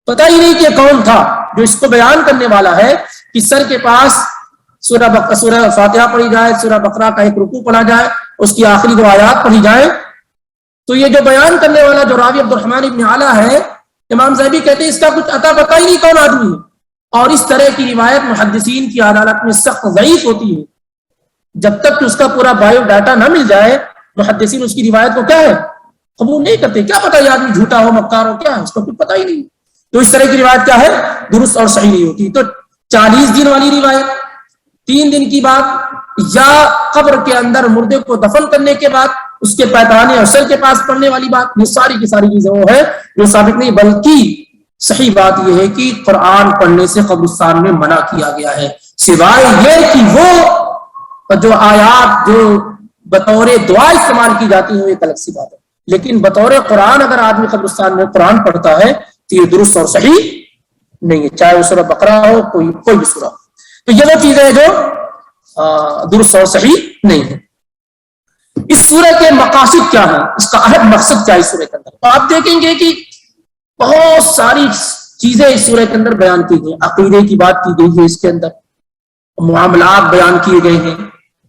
پتہ ہی نہیں کہ کون تھا جو اس کو بیان کرنے والا ہے کہ سر کے پاس سورہ فاتحہ پڑھی جائے، سورہ بقرہ کا ایک رکوع پڑھا جائے، اس کی آخری 2 آیات پڑھی جائیں. تو یہ جو بیان کرنے والا جو راوی عبد الرحمن بن علا ہے، امام ذہبی کہتے ہیں اس کا کچھ عطا پتہ ہی نہیں کون آدمی ہے. اور اس طرح کی روایت محدثین کی عدالت میں سخت ضعیف ہوتی ہے. جب تک کہ اس کا پورا بایو ڈاٹا نہ مل جائے محدثین اس کی روایت کو کیا ہے قبول نہیں کرتے. کیا پتا یہ آدمی جھوٹا ہو مکار ہو کیا ہے اس کو کچھ پتا ہی نہیں. تو اس طرح کی روایت کیا ہے درست اور صحیح نہیں ہوتی. تو 40 دن والی روایت 3 دن کی بات یا قبر کے اندر مردے کو دفن کرنے کے بعد اس کے پیتانے اور سر کے پاس پڑنے والی بات یہ ساری کی ساری چیزیں وہ ہے جو ثابت نہیں. بلکہ صحیح بات یہ ہے کہ قرآن پڑھنے سے قبرستان میں منع کیا گیا ہے سوائے یہ کہ وہ جو آیات جو بطور دعا استعمال کی جاتی ہیں ایک الگ سی بات ہے. لیکن بطور قرآن اگر آدمی قبرستان میں قرآن پڑھتا ہے تو یہ درست اور صحیح نہیں ہے چاہے وہ سورہ بقرہ ہو کوئی بھی سورہ. تو یہ وہ چیزیں جو درست اور صحیح نہیں ہے. اس سورہ کے مقاصد کیا ہیں اس کا اہم مقصد کیا ہے اس سورہ کے اندر تو آپ دیکھیں گے کہ بہت ساری چیزیں اس سورہ کے اندر بیان کی گئی. عقیدے کی بات کی گئی ہے اس کے اندر معاملات بیان کیے گئے ہیں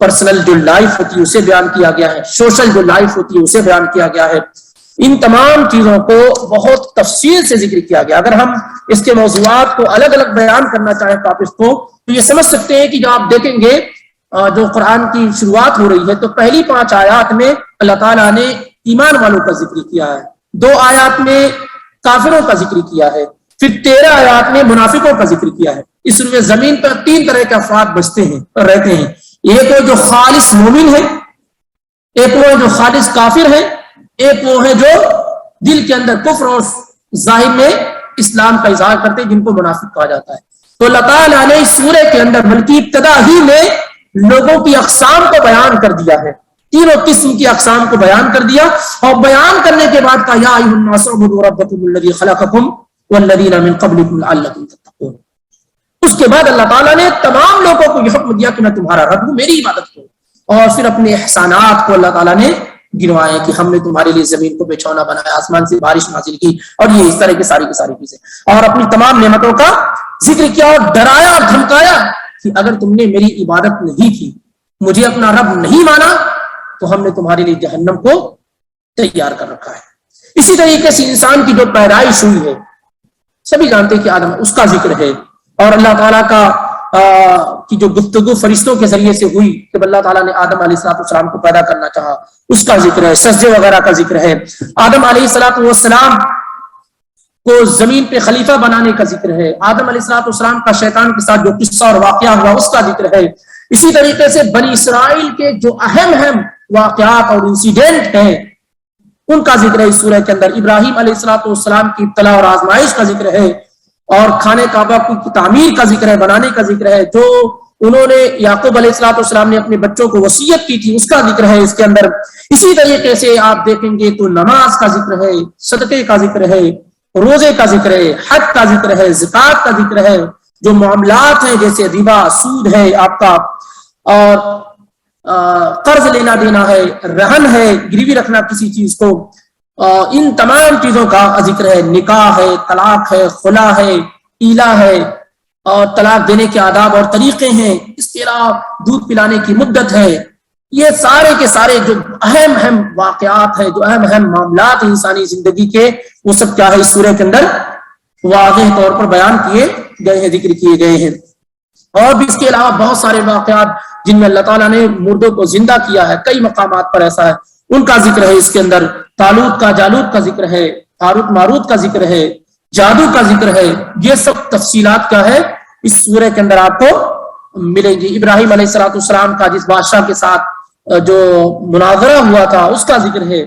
پرسنل جو لائف ہوتی ہے اسے بیان کیا گیا ہے سوشل جو لائف ہوتی ہے اسے بیان کیا گیا ہے. ان تمام چیزوں کو بہت تفصیل سے ذکر کیا گیا. اگر ہم اس کے موضوعات کو الگ الگ بیان کرنا چاہیں ٹاپکس کو تو یہ سمجھ سکتے ہیں کہ جو آپ دیکھیں گے جو قرآن کی شروعات ہو رہی ہے تو پہلی 5 آیات میں اللہ تعالیٰ نے ایمان والوں کا ذکر کیا ہے 2 آیات میں کافروں کا ذکر کیا ہے پھر 13 آیات میں منافقوں کا ذکر کیا ہے. اس میں زمین پر 3 طرح کے افراد بستے ہیں رہتے ہیں. ایک وہ جو خالص مومن ہے ایک وہ جو خالص کافر ہے ایک وہ ہے جو دل کے اندر کفر اور ظاہر میں اسلام کا اظہار کرتے ہیں جن کو منافق کہا جاتا ہے. تو اللہ تعالیٰ نے اس سورہ کے اندر بلکہ ابتدا ہی میں لوگوں کی اقسام کو بیان کر دیا ہے 3 قسم کی اقسام کو بیان کر دیا اور بیان کرنے کے بعد کہا یا ایھا الناس اعبدوا ربکم الذی خلقکم والذین من قبلکم لعلکم تتقون. اس کے بعد اللہ تعالیٰ نے تمام لوگوں کو یہ حکم دیا کہ میں تمہارا رب ہوں میری عبادت کرو اور پھر اپنے احسانات کو اللہ تعالیٰ نے گنوائے کہ ہم نے تمہارے لیے زمین کو بچھونا بنایا آسمان سے بارش نازل کی اور یہ اس طرح کی ساری چیزیں اور اپنی تمام نعمتوں کا ذکر کیا اور ڈرایا اور دھمکایا کہ اگر تم نے میری عبادت نہیں کی مجھے اپنا رب نہیں مانا تو ہم نے تمہارے لیے جہنم کو تیار کر رکھا ہے. اسی طریقے سے انسان کی جو پیدائش ہوئی ہے سبھی جانتے ہیں کہ آدم اس کا ذکر ہے اور اللہ تعالیٰ کا کی جو گفتگو فرشتوں کے ذریعے سے ہوئی کہ اللہ تعالیٰ نے آدم علیہ السلام کو پیدا کرنا چاہا اس کا ذکر ہے سجدے وغیرہ کا ذکر ہے. آدم علیہ السلام کو زمین پہ خلیفہ بنانے کا ذکر ہے. آدم علیہ السلام کا شیطان کے ساتھ جو قصہ اور واقعہ ہوا اس کا ذکر ہے. اسی طریقے سے بنی اسرائیل کے جو اہم واقعات اور انسیڈنٹ ہیں ان کا ذکر ہے اس سورہ کے اندر. ابراہیم علیہ السلام کی ابتلا اور آزمائش کا ذکر ہے اور خانہ کعبہ کی تعمیر کا ذکر ہے بنانے کا ذکر ہے جو انہوں نے یعقوب علیہ السلام نے اپنے بچوں کو وصیت کی تھی اس کا ذکر ہے اس کے اندر. اسی طریقے سے آپ دیکھیں گے تو نماز کا ذکر ہے صدقے کا ذکر ہے روزے کا ذکر ہے حج کا ذکر ہے زکات کا ذکر ہے جو معاملات ہیں جیسے ربا سود ہے آپ کا اور قرض لینا دینا ہے رہن ہے گروی رکھنا کسی چیز کو ان تمام چیزوں کا ذکر ہے. نکاح ہے طلاق ہے خلا ہے ایلا ہے اور طلاق دینے کے آداب اور طریقے ہیں. اس کے علاوہ دودھ پلانے کی مدت ہے. یہ سارے کے سارے جو اہم واقعات ہیں جو اہم معاملات ہیں انسانی زندگی کے وہ سب کیا ہے اس سورہ کے اندر واضح طور پر بیان کیے گئے ہیں ذکر کیے گئے ہیں. اور بھی اس کے علاوہ بہت سارے واقعات جن میں اللہ تعالیٰ نے مردوں کو زندہ کیا ہے کئی مقامات پر ایسا ہے ان کا ذکر ہے اس کے اندر. طالوت کا جالوت کا ذکر ہے ہاروت ماروت کا ذکر ہے جادو کا ذکر ہے. یہ سب تفصیلات کیا ہے اس سورہ کے اندر آپ کو ملیں گی. ابراہیم علیہ السلام کا جس بادشاہ کے ساتھ جو مناظرہ ہوا تھا اس کا ذکر ہے.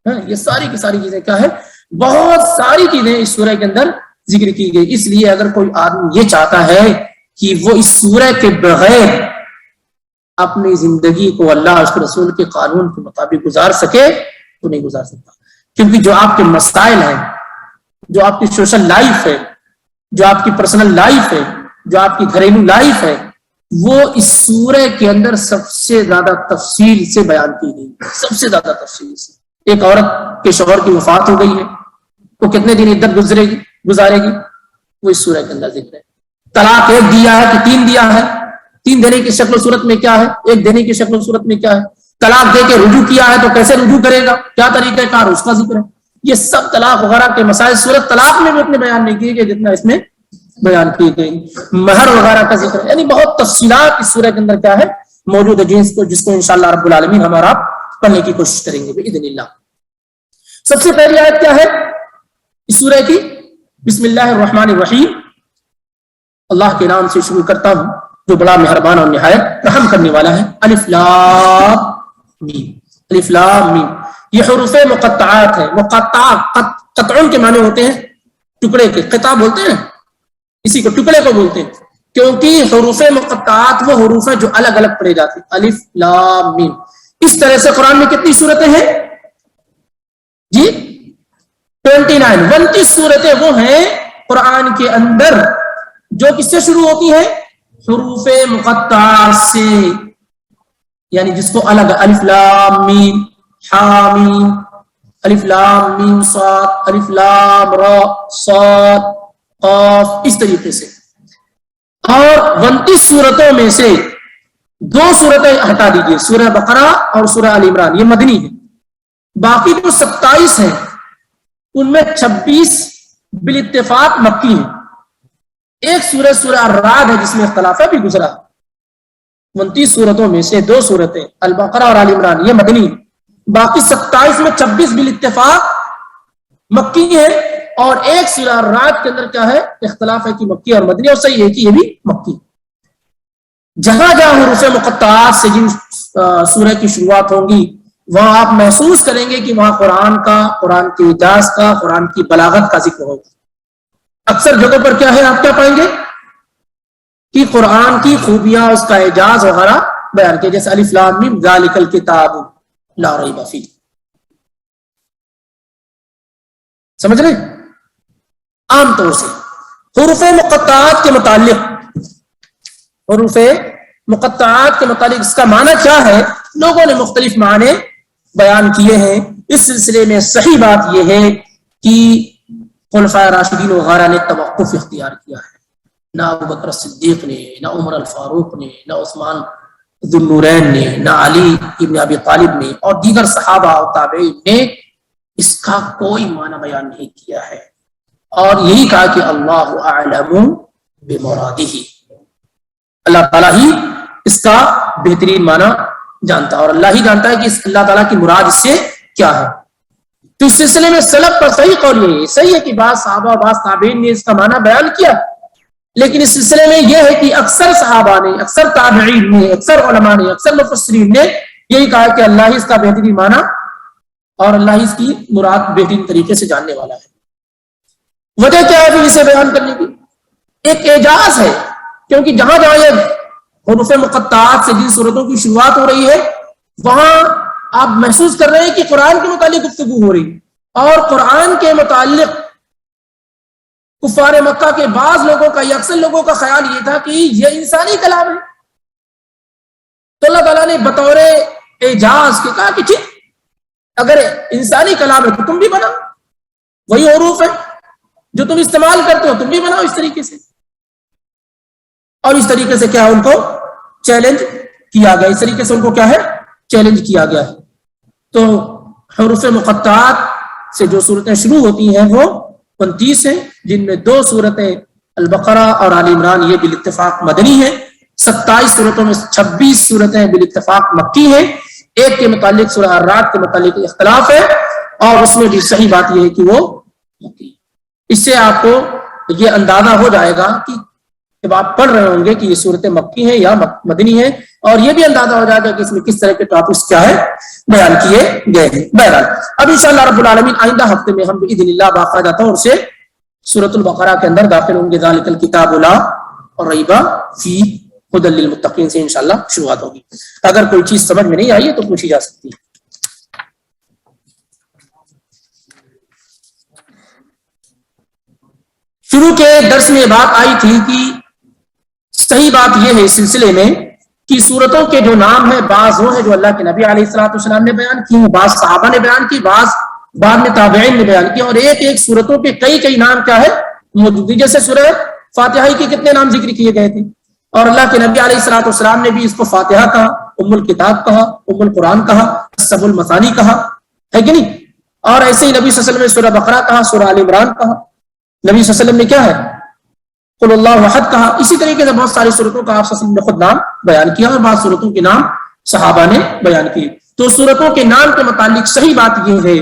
یہ ساری کی ساری چیزیں کیا ہے بہت ساری چیزیں اس سورہ کے اندر ذکر کی گئی. اس لیے اگر کوئی آدمی یہ چاہتا ہے کہ وہ اس سورہ کے بغیر اپنی زندگی کو اللہ اور اس کے رسول کے قانون کے مطابق گزار سکے تو نہیں گزار سکتا. کیونکہ جو آپ کے مسائل ہیں جو آپ کی سوشل لائف ہے جو آپ کی پرسنل لائف ہے جو آپ کی گھریلو لائف ہے وہ اس سورہ کے اندر سب سے زیادہ تفصیل سے بیان کی گئی. سب سے زیادہ تفصیل سے. ایک عورت کے شوہر کی وفات ہو گئی ہے وہ کتنے دن عدت گزارے گی وہ اس سورہ کے اندر ذکر ہے. طلاق 1 دیا ہے کہ 3 دیا ہے 3 دینے کی شکل و صورت میں کیا ہے 1 دینے کی شکل و صورت میں کیا ہے. طلاق دے کے رجوع کیا ہے تو کیسے رجوع کرے گا کیا طریقہ کار اس کا ذکر ہے. یہ سب طلاق وغیرہ کے مسائل سورت طلاق میں بھی اتنے بیان نہیں کیے گئے جتنا اس میں بیان کی گئی. مہر وغیرہ کا ذکر ہے یعنی بہت تفصیلات اس سورہ کے اندر کیا ہے موجود ہے جس کو انشاءاللہ رب العالمین ہمارا پڑھنے کی کوشش کریں گے باذن اللہ۔ سب سے پہلی آیت کیا ہے اس سورہ کی؟ بسم اللہ الرحمن الرحیم، اللہ کے نام سے شروع کرتا ہوں جو بڑا مہربان اور نہایت رحم کرنے والا ہے۔ الف لام میم، الف لام میم، یہ حروف مقطعات ہے۔ قطع کے معنی ہوتے ہیں ٹکڑے کے، قطع بولتے ہیں اسی کو، ٹکڑے کو بولتے ہیں، کیونکہ حروف مقطعات وہ حروف ہیں جو الگ الگ پڑھے جاتے ہیں، الف لام میم۔ اس طرح سے قرآن میں کتنی صورتیں ہیں جی؟ 29 صورتیں وہ ہیں قرآن کے اندر جو کس سے شروع ہوتی ہیں؟ حروف مقطعات سے، یعنی جس کو الگ الف لام میم حامیم، الف لام میم صاد، الف لام را صاد قاف، اس طریقے سے۔ اور 29 صورتوں میں سے 2 صورتیں ہٹا دیجئے، سورہ بقرہ اور سورہ آل عمران، یہ مدنی ہے۔ باقی جو 27 ہیں ان میں 26 بالاتفاق مکی ہیں۔ ایک سورہ الرعد ہے جس میں اختلاف بھی گزرا۔ 29 صورتوں میں سے 2 صورتیں البقرہ اور آل عمران یہ مدنی ہیں، باقی 27 میں 26 بالاتفاق مکی ہیں، اور ایک سورہ الرعد کے اندر کیا ہے؟ اختلاف ہے کہ مکی اور مدنی، اور صحیح ہے کہ یہ بھی مکی۔ جہاں جہاں حروف مقطعات سے جن سورہ کی شروعات ہوں گی وہاں آپ محسوس کریں گے کہ وہاں قرآن کا، قرآن کے اعجاز کا، قرآن کی بلاغت کا ذکر ہوگا۔ اکثر جگہوں پر کیا ہے آپ کیا پائیں گے کہ قرآن کی خوبیاں، اس کا اعجاز وغیرہ بیان کیا، جیسے الف لام میم ذالک الکتاب لا ریب فیہ۔ سمجھ رہے؟ عام طور سے حروف مقطعات کے متعلق، حروف مقطعات کے متعلق اس کا معنی کیا ہے، لوگوں نے مختلف معنی بیان کیے ہیں۔ اس سلسلے میں صحیح بات یہ ہے کہ خلفائے راشدین وغیرہ نے توقف اختیار کیا ہے۔ نہ ابوبکر صدیق نے، نہ عمر الفاروق نے، نہ عثمان ذو النورین نے، نہ علی ابن ابی طالب نے، اور دیگر صحابہ اور تابعین نے اس کا کوئی معنی بیان نہیں کیا ہے، اور یہی کہا کہ اللہ اعلم بمرادہ، اللہ تعالیٰ ہی اس کا بہترین معنی جانتا ہے، اور اللہ ہی جانتا ہے کہ اللہ تعالیٰ کی مراد اس سے کیا ہے۔ تو اس سلسلے میں سلف پر صحیح قول یہ ہے، صحیح ہے کہ بعض صحابہ اور بعض تابعین نے اس کا معنی بیان کیا، لیکن اس سلسلے میں یہ ہے کہ اکثر صحابہ نے، اکثر تابعین نے، اکثر علماء نے، اکثر مفسرین نے یہی کہا کہ اللہ ہی اس کا بہترین معنی اور اللہ ہی اس کی مراد بہترین طریقے سے جاننے والا ہے۔ وجہ کیا ہے پھر اسے بیان کرنے کی؟ ایک اعجاز ہے، کیونکہ جہاں جہاں یہ حروف مقطعات سے جن صورتوں کی شروعات ہو رہی ہے وہاں آپ محسوس کر رہے ہیں کہ قرآن کے متعلق گفتگو ہو رہی ہے، اور قرآن کے متعلق کفار مکہ کے بعض لوگوں کا یا اکثر لوگوں کا خیال یہ تھا کہ یہ انسانی کلام ہے، تو اللہ تعالیٰ نے بطور اعجاز کے کہا کہ ٹھیک، اگر انسانی کلام ہے تو تم بھی بناؤ، وہی حروف ہے جو تم استعمال کرتے ہو تم بھی بناؤ اس طریقے سے، اور اس طریقے سے کیا ان کو چیلنج کیا گیا، اس طریقے سے ان کو کیا ہے چیلنج کیا گیا ہے۔ تو حروف مقطعات سے جو صورتیں شروع ہوتی ہیں وہ 29 ہیں، جن میں 2 صورتیں البقرہ اور آل عمران یہ بالاتفاق مدنی ہیں، 27 صورتوں میں 26 صورتیں بالاتفاق مکی ہیں، ایک کے متعلق سورہ الرعد کے متعلق اختلاف ہے، اور اس میں بھی صحیح بات یہ ہے کہ وہ مکی۔ اس سے آپ کو یہ اندازہ ہو جائے گا کہ جب آپ پڑھ رہے ہوں گے کہ یہ صورتیں مکی ہیں یا مدنی ہیں، اور یہ بھی اندازہ ہو جائے گا کہ اس میں کس طرح کے ٹاپکس کیا ہے بیان کیے گئے ہیں۔ بہرحال اب انشاءاللہ رب العالمین آئندہ ہفتے میں ہم باذن اللہ باقاعدہ طور سے سورۃ البقرہ کے اندر داخل ہوں گے، ذالک الکتاب لا ریب فیہ ھدی للمتقین سے انشاءاللہ شروعات ہوگی۔ اگر کوئی چیز سمجھ میں نہیں آئی ہے تو پوچھی جا سکتی ہے۔ شروع کے درس میں بات آئی تھی کہ صحیح بات یہ ہے اس سلسلے میں کہ سورتوں کے جو نام ہیں بعض وہ ہیں جو اللہ کے نبی علیہ الصلوۃ والسلام نے بیان کی ہیں، بعض صحابہ نے بیان کی، بعض بعد میں تابعین نے بیان کی، اور ایک ایک سورتوں کے کئی نام کیا ہے موجود ہیں۔ جیسے سورہ فاتحہ کے کتنے نام ذکر کیے گئے تھے، اور اللہ کے نبی علیہ الصلوۃ والسلام نے بھی اس کو فاتحہ کہا، ام الکتاب کہا، ام القرآن کہا، سب المثانی کہا، ہے کہ نہیں؟ اور ایسے ہی نبی صلی اللہ علیہ وسلم نے سورہ بقرہ کہا، سورہ آل عمران کہا، نبی صلی اللہ علیہ وسلم نے کیا ہے قل اللہ احد کہا۔ اسی طریقے سے بہت ساری صورتوں کا آپ صلی اللہ علیہ وسلم نے خود نام بیان کیا، اور بعض صورتوں کے نام صحابہ نے بیان کیے۔ تو سورتوں کے نام کے متعلق صحیح بات یہ ہے،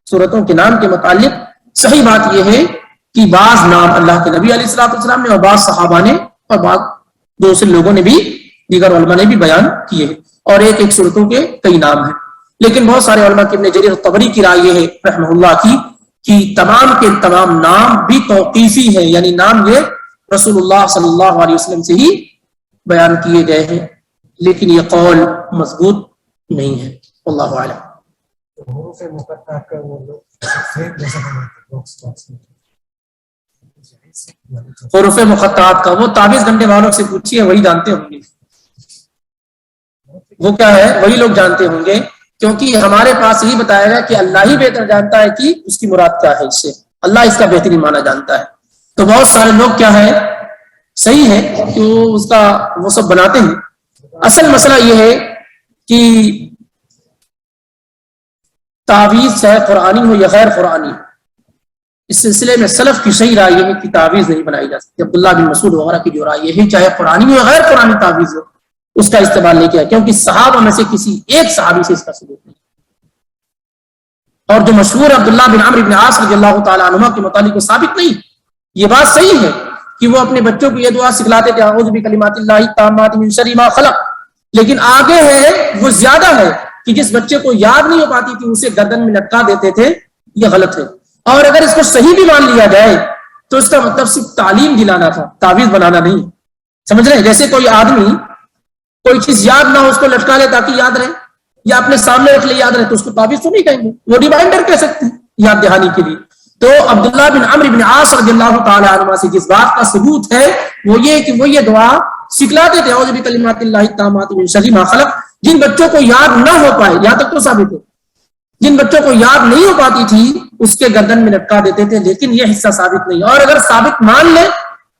سورتوں کے نام کے متعلق صحیح بات یہ ہے کہ بعض نام اللہ کے نبی علیہ الصلوۃ والسلام نے اور بعض صحابہ نے اور بعض دوسرے لوگوں نے بھی، دیگر علماء نے بھی بیان کیے ہیں، اور ایک ایک سورتوں کے کئی نام ہیں۔ لیکن بہت سارے علماء کی، ابن جریر الطبری کی رائے یہ ہے رحمہ اللہ کی کہ تمام کے تمام نام بھی توقیفی ہیں، یعنی نام یہ رسول اللہ صلی اللہ علیہ وسلم سے ہی بیان کیے گئے ہیں، لیکن یہ قول مضبوط نہیں ہے، واللہ اعلم۔ حروف مقطعہ کا وہ لوگ جیسا حروف مقطعات کا وہ تعویذ گھنٹے والوں سے پوچھیے، وہی جانتے ہوں گے وہ کیا ہے، وہی لوگ جانتے ہوں گے، کیونکہ ہمارے پاس یہی بتایا گیا کہ اللہ ہی بہتر جانتا ہے کہ اس کی مراد کیا ہے، اس سے اللہ اس کا بہترین معنی جانتا ہے۔ تو بہت سارے لوگ کیا ہے، صحیح ہے کہ اس کا وہ سب بناتے ہیں۔ اصل مسئلہ یہ ہے کہ تعویذ چاہے قرآنی ہو یا غیر قرآنی، اس سلسلے میں سلف کی صحیح رائے یہ ہے کہ تعویذ نہیں بنائی جا سکتی۔ عبداللہ بن مسعود وغیرہ کی جو رائے یہ ہے، چاہے قرآنی ہو یا غیر قرآنی تعویذ ہو، اس کا استعمال نہیں کیا، کیونکہ صحابہ میں سے کسی ایک صحابی سے اس کا ثبوت نہیں۔ اور جو مشہور عبداللہ بن عمرو بن عاص رضی اللہ تعالی عنہما کے متعلق وہ ثابت نہیں۔ یہ بات صحیح ہے کہ وہ اپنے بچوں کو یہ دعا سکھلاتے تھے، اعوذ بکلمات اللہ التامات من شر ما خلق، لیکن آگے ہے وہ زیادہ ہے کہ جس بچے کو یاد نہیں ہو پاتی تھی اسے گردن میں لٹکا دیتے تھے، یہ غلط ہے۔ اور اگر اس کو صحیح بھی مان لیا جائے تو اس کا مطلب صرف تعلیم دلانا تھا، تعویذ بنانا نہیں۔ سمجھ رہے ہیں؟ جیسے کوئی آدمی کوئی چیز یاد نہ ہو اس کو لٹکا لے تاکہ یاد رہے، یا اپنے سامنے رکھ لے یاد رہے، تو اس کو تعویذ تو نہیں کہیں گے، وہ ریمائنڈر کہہ سکتے ہیں یاد دہانی کے لیے۔ تو عبداللہ بن عمرو بن عاص رضی اللہ تعالی عنہ سے جس بات کا ثبوت ہے وہ یہ کہ وہ یہ دعا سکھلاتے تھے، اعوذ بکلمات اللہ التامات من شر ما خلق۔ جن بچوں کو یاد نہ ہو پائے، یہاں تک تو ثابت ہے، جن بچوں کو یاد نہیں ہو پاتی تھی اس کے گردن میں لٹکا دیتے تھے، لیکن یہ حصہ ثابت نہیں۔ اور اگر ثابت مان لے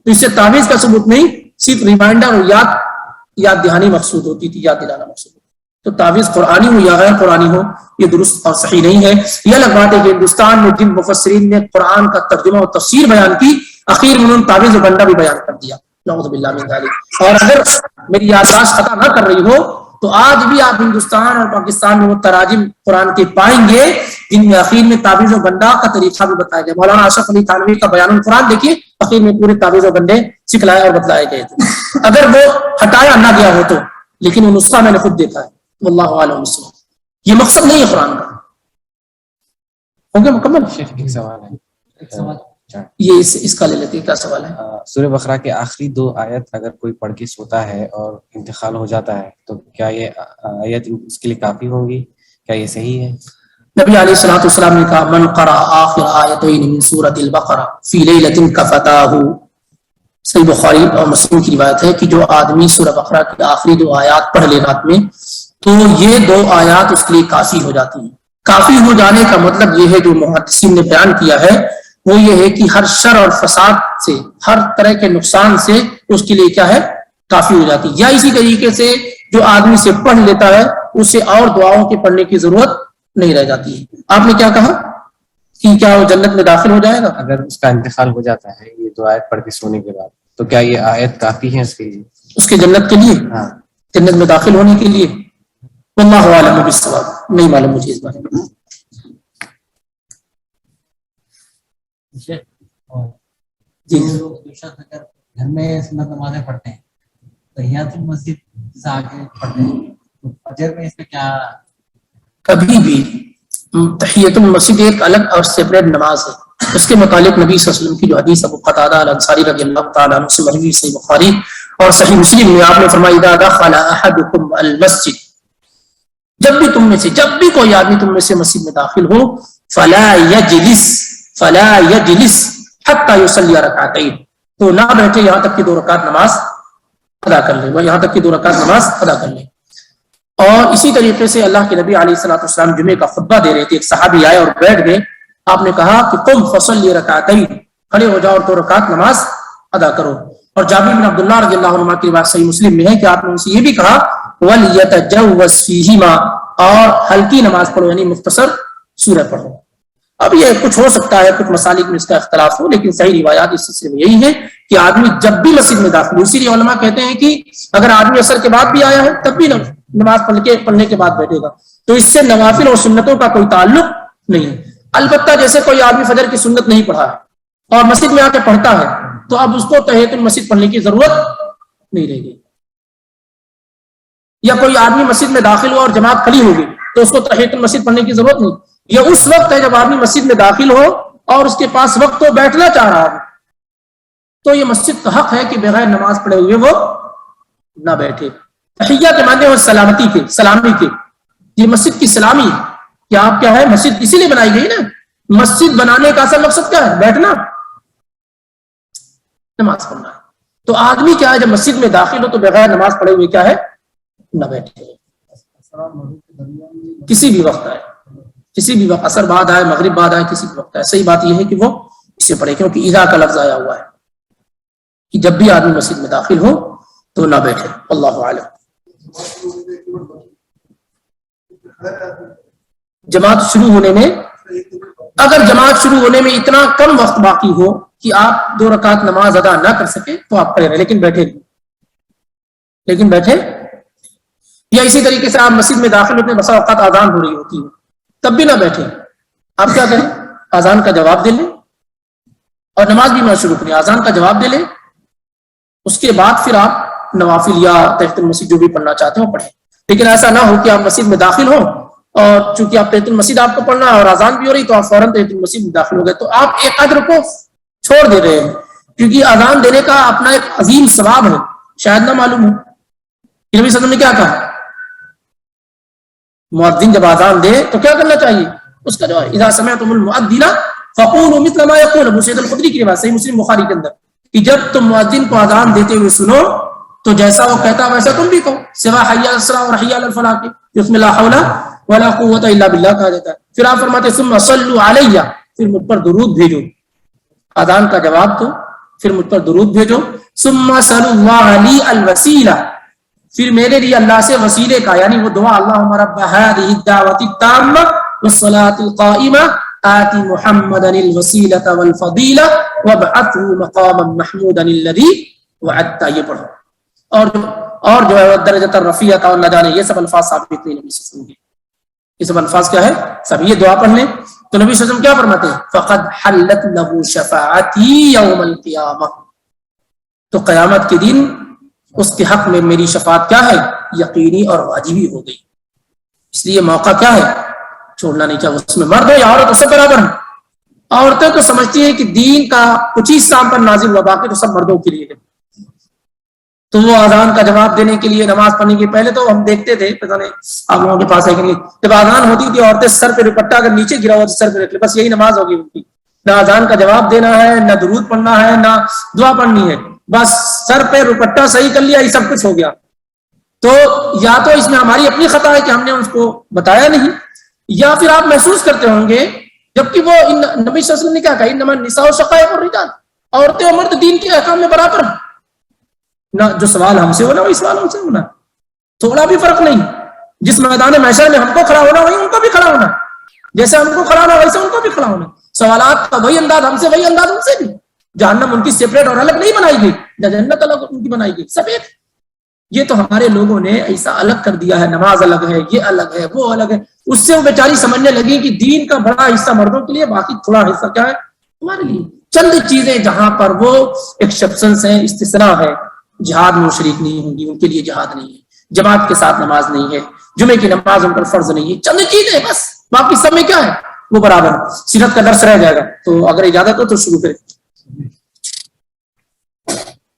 تو اس سے تعویذ کا ثبوت نہیں، صرف ریمائنڈر اور یاد دہانی مقصود ہوتی تھی، یاد دلانا مقصود۔ تو تعویذ قرآنی ہو یا غیر قرآنی ہو یہ درست اور صحیح نہیں ہے۔ یہ الگ بات ہے کہ ہندوستان میں جن مفسرین نے قرآن کا ترجمہ اور تفسیر بیان کی، اخیر میں انہوں نے تعویذ و بندہ بھی بیان کر دیا، نعوذ باللہ من ذالک۔ اور اگر میری یادداشت خطا نہ کر رہی ہو تو آج بھی آپ ہندوستان اور پاکستان میں وہ تراجم قرآن کے پائیں گے جن میں اخیر میں تعویذ و بندہ کا طریقہ بھی بتایا گیا۔ مولانا اشرف علی تھانوی کا بیان القرآن دیکھیے، اخیر میں پورے تعویذ و بندے سکھلائے اور بتلائے گئے تھے، اگر وہ ہٹایا نہ گیا ہو تو، لیکن وہ نسخہ میں نے خود دیکھا ہے، واللہ اعلم بالصواب۔ یہ مقصد نہیں ہے قرآن کا۔ ہو گیا مکمل؟ ایک سوال ہے، یہ اس کا لے لیتے ہیں، کیا سوال ہے؟ سورہ بقرہ کے آخری 2 آیت اگر کوئی پڑھ کے سوتا ہے اور انتقال ہو جاتا ہے تو کیا یہ آیت اس کے لیے کافی ہوں گی؟ کیا یہ صحیح ہے؟ نبی علیہ الصلوۃ والسلام نے کہا من قرأ آخر آیتین من سورۃ البقرہ فی لیلۃ کفتاہ، صحیح بخاری اور مسلم کی روایت ہے کہ جو آدمی سورہ بقرہ کی آخری 2 آیات پڑھ لے رات میں تو یہ 2 آیات اس کے لیے کافی ہو جاتی ہیں۔ کافی ہو جانے کا مطلب یہ ہے جو محدثین نے بیان کیا ہے وہ یہ ہے کہ ہر شر اور فساد سے، ہر طرح کے نقصان سے اس کے لیے کیا ہے، کافی ہو جاتی ہے۔ یا اسی طریقے سے جو آدمی سے پڑھ لیتا ہے اسے اور دعاؤں کے پڑھنے کی ضرورت نہیں رہ جاتی ہے۔ آپ نے کیا کہا کہ کیا وہ جنت میں داخل ہو جائے گا؟ اگر اس کا انتقال ہو جاتا ہے یہ 2 آیت پڑھ کے سونے کے بعد تو کیا یہ آیت کافی ہے اس کے لیے؟ اس کے جنت کے لیے، ہاں، جنت میں داخل ہونے کے لیے؟ واللہ اعلم بالصواب، نہیں معلوم مجھے اس بارے میں۔ جی اگر گھر میں سنت نمازیں پڑھتے ہیں تحیات المسجد سے آگے پڑھتے ہیں تو فجر میں اس کا کیا؟ کبھی بھی تحیت المسجد ایک الگ اور سیپریٹ نماز ہے، اس کے متعلق نبی صلی اللہ علیہ وسلم کی جو حدیث ابو قتادہ الانصاری رضی اللہ تعالیٰ عنہ سے مروی صحیح بخاری اور صحیح مسلم میں آپ نے فرمایا اذا دخل احدکم المسجد، جب بھی کوئی آدمی تم میں سے مسجد میں داخل ہو فلا یجلس حتی یصلی رکعتین، تو نہ بیٹھے یہاں تک کہ 2 رکعت نماز ادا کر لے، یہاں تک کہ 2 رکعت نماز ادا کر لے۔ اور اسی طریقے سے اللہ کے نبی علیہ الصلوۃ والسلام جمعے کا خطبہ دے رہے تھے، ایک صحابی آئے اور بیٹھ گئے، آپ نے کہا کہ قم فصلی رکعتین، کھڑے ہو جاؤ اور 2 رکعت نماز ادا کرو۔ اور جابر بن عبداللہ رضی اللہ عنہ کی روایت صحیح مسلم میں ہے کہ آپ نے ان سے یہ بھی کہا وَلْيَتَجَوَّزْ فِيهِمَا، اور ہلکی نماز پڑھو، یعنی مختصر سورہ پڑھو۔ اب یہ کچھ ہو سکتا ہے، کچھ مسالک میں اس کا اختلاف ہو، لیکن صحیح روایات اس سلسلے میں یہی ہے کہ آدمی جب بھی مسجد میں داخل ہو، اسی لیے علماء کہتے ہیں کہ اگر آدمی عصر کے بعد بھی آیا ہے تب بھی نماز پڑھنے کے بعد بیٹھے گا. تو اس سے نوافل اور سنتوں کا کوئی تعلق نہیں ہے. البتہ جیسے کوئی آدمی فجر کی سنت نہیں پڑھا ہے اور مسجد میں آ کے پڑھتا ہے تو اب اس کو تحیۃ المسجد پڑھنے کی ضرورت نہیں رہے گی. یا کوئی آدمی مسجد میں داخل ہو اور جماعت کھڑی ہوگی تو اس کو تحیۃ المسجد پڑھنے کی ضرورت نہیں. یہ اس وقت ہے جب آدمی مسجد میں داخل ہو اور اس کے پاس وقت تو بیٹھنا چاہ رہا ہے تو یہ مسجد کا حق ہے کہ بغیر نماز پڑھے ہوئے وہ نہ بیٹھے. تحیہ کے معنی ہو سلامتی کے، سلامی کے. یہ مسجد کی سلامی ہے کہ آپ کیا ہے، مسجد اسی لیے بنائی گئی نا. مسجد بنانے کا اصل مقصد کیا ہے؟ بیٹھنا، نماز پڑھنا. تو آدمی کیا ہے جب مسجد میں داخل ہو تو بغیر نماز پڑھے ہوئے کیا ہے، نہ بیٹھے. کسی بھی وقت آئے، کسی بھی وقت، عصر بعد آئے، مغرب بعد آئے، کسی بھی وقت آئے. صحیح بات یہ ہے کہ وہ اسے پڑھے، کیونکہ اذا کا لفظ آیا ہوا ہے کہ جب بھی آدمی مسجد میں داخل ہو تو نہ بیٹھے. اللہ اعلم. جماعت شروع ہونے میں، اگر جماعت شروع ہونے میں اتنا کم وقت باقی ہو کہ آپ 2 رکعت نماز ادا نہ کر سکے تو آپ پڑھ رہے، لیکن بیٹھے. یا اسی طریقے سے آپ مسجد میں داخل ہوتے ہیں، بسا اوقات اذان ہو رہی ہوتی ہے تب بھی نہ بیٹھے. آپ کیا کریں؟ اذان کا جواب دے لیں اور نماز بھی نہ شروع کریں. اذان کا جواب دے لیں، اس کے بعد پھر آپ نوافل یا تحیۃ المسجد جو بھی پڑھنا چاہتے ہو پڑھیں. لیکن ایسا نہ ہو کہ آپ مسجد میں داخل ہو اور چونکہ آپ تحیۃ المسجد آپ کو پڑھنا ہے اور اذان بھی ہو رہی تو آپ فوراً تحیۃ المسجد میں داخل ہو گئے، تو آپ ایک اجر کو چھوڑ دے رہے ہیں. کیونکہ اذان دینے کا اپنا ایک عظیم ثواب ہے، شاید نہ معلوم ہو. نبی صلی اللہ علیہ وسلم نے کیا کہا؟ مؤذن جب اذان دے تو کیا کرنا چاہیے؟ اس کا جواب اذا سمعتم المؤذن فقولوا مثل ما يقول. ابو سعید الخدری کی روایت، صحیح مسلم بخاری کے اندر، کہ جب تم مؤذن کو اذان دیتے ہوئے سنو تو جیسا وہ کہتا ویسا تم بھی کہو، سوا حی علی الصلاۃ اور حی علی الفلاح کے، اس میں لا حول ولا قوت الا باللہ کہا جاتا ہے. پھر آپ فرماتے ثم صلوا علی، پھر مجھ پر درود بھیجو. اذان کا جواب دو، پھر مجھ پر درود بھیجو. ثم صلوا اللہ علی الوسیلہ، پھر میرے لیے اللہ سے وسیلے کا، یعنی وہ دعا اللہم رب هذه الدعوۃ التامہ والصلاۃ القائمہ آت محمدا الوسیلۃ والفضیلہ وابعثہ مقاما محمودا الذی وعدتہ. یہ پڑھو. اور جو ہے درجۃ الرفیعۃ اور نہ جانے، یہ سب الفاظ ثابت نہیں نبی صلی اللہ علیہ وسلم کے. یہ سب الفاظ کیا ہے؟ سب یہ دعا پڑھ لیں تو نبی صلی اللہ علیہ وسلم کیا فرماتے ہیں؟ فقد حلت له شفاعتی یوم القیامہ، تو قیامت کے دن اس کے حق میں میری شفاعت کیا ہے؟ یقینی اور واجبی ہو گئی. اس لیے موقع کیا ہے؟ چھوڑنا نہیں چاہیے. اس میں مرد ہو یا عورت اس سے برابر ہے. عورتیں تو سمجھتی ہیں کہ دین کا کچھ ہی حصہ پر نازل ہوا، باقی تو سب مردوں کے لیے ہے. تو وہ اذان کا جواب دینے کے لیے، نماز پڑھنے کے پہلے تو ہم دیکھتے تھے، پتہ نہیں آپ لوگوں کے پاس ہے کہ نہیں، جب اذان ہوتی تھی عورتیں سر پہ دوپٹہ اگر نیچے گرا ہوا تو سر پہ رکھ لے، بس یہی نماز ہوگی ان کی. نہ اذان کا جواب دینا ہے، نہ درود پڑھنا ہے، نہ دعا پڑھنی ہے، بس سر پہ دوپٹہ صحیح کر لیا، یہ سب کچھ ہو گیا. تو یا تو اس میں ہماری اپنی خطا ہے کہ ہم نے اس کو بتایا نہیں، یا پھر آپ محسوس کرتے ہوں گے، جبکہ وہ نبی صلی اللہ علیہ وسلم نے کیا کہا؟ انما النساء شقائق الرجال، عورتیں اور مرد دین کے احکام میں برابر ہیں. نہ جو سوال ہم سے ہونا وہی سوال ہم سے ہونا، تھوڑا بھی فرق نہیں. جس میدان محشر میں ہم کو کھڑا ہونا وہی ان کو بھی کھڑا ہونا، جیسے ہم کو کھڑا ہونا ویسے ان کو بھی کھڑا ہونا. سوالات کا وہی انداز ہم سے، وہی انداز ان سے بھی. جہنم ان کی سیپریٹ اور الگ نہیں بنائی گئی، جنت الگ ان کی بنائی گئی، سب ایک. یہ تو ہمارے لوگوں نے ایسا الگ کر دیا ہے، نماز الگ ہے، یہ الگ ہے، وہ الگ ہے. اس سے وہ بیچاری سمجھنے لگی کہ دین کا بڑا حصہ مردوں کے لیے، باقی تھوڑا حصہ کیا ہے؟ ہمارے لیے. چند چیزیں جہاں پر وہ ایکسپشنز ہیں، استثناء ہے. جہاد میں شریک نہیں ہوں گی، ان کے لیے جہاد نہیں ہے. جماعت کے ساتھ نماز نہیں ہے، جمعے کی نماز ان پر فرض نہیں ہے. چند چیزیں بس، باقی سب میں کیا ہے؟ وہ برابر. سیرت کا درس رہ جائے گا، تو اگر اجازت ہو تو شروع کریں.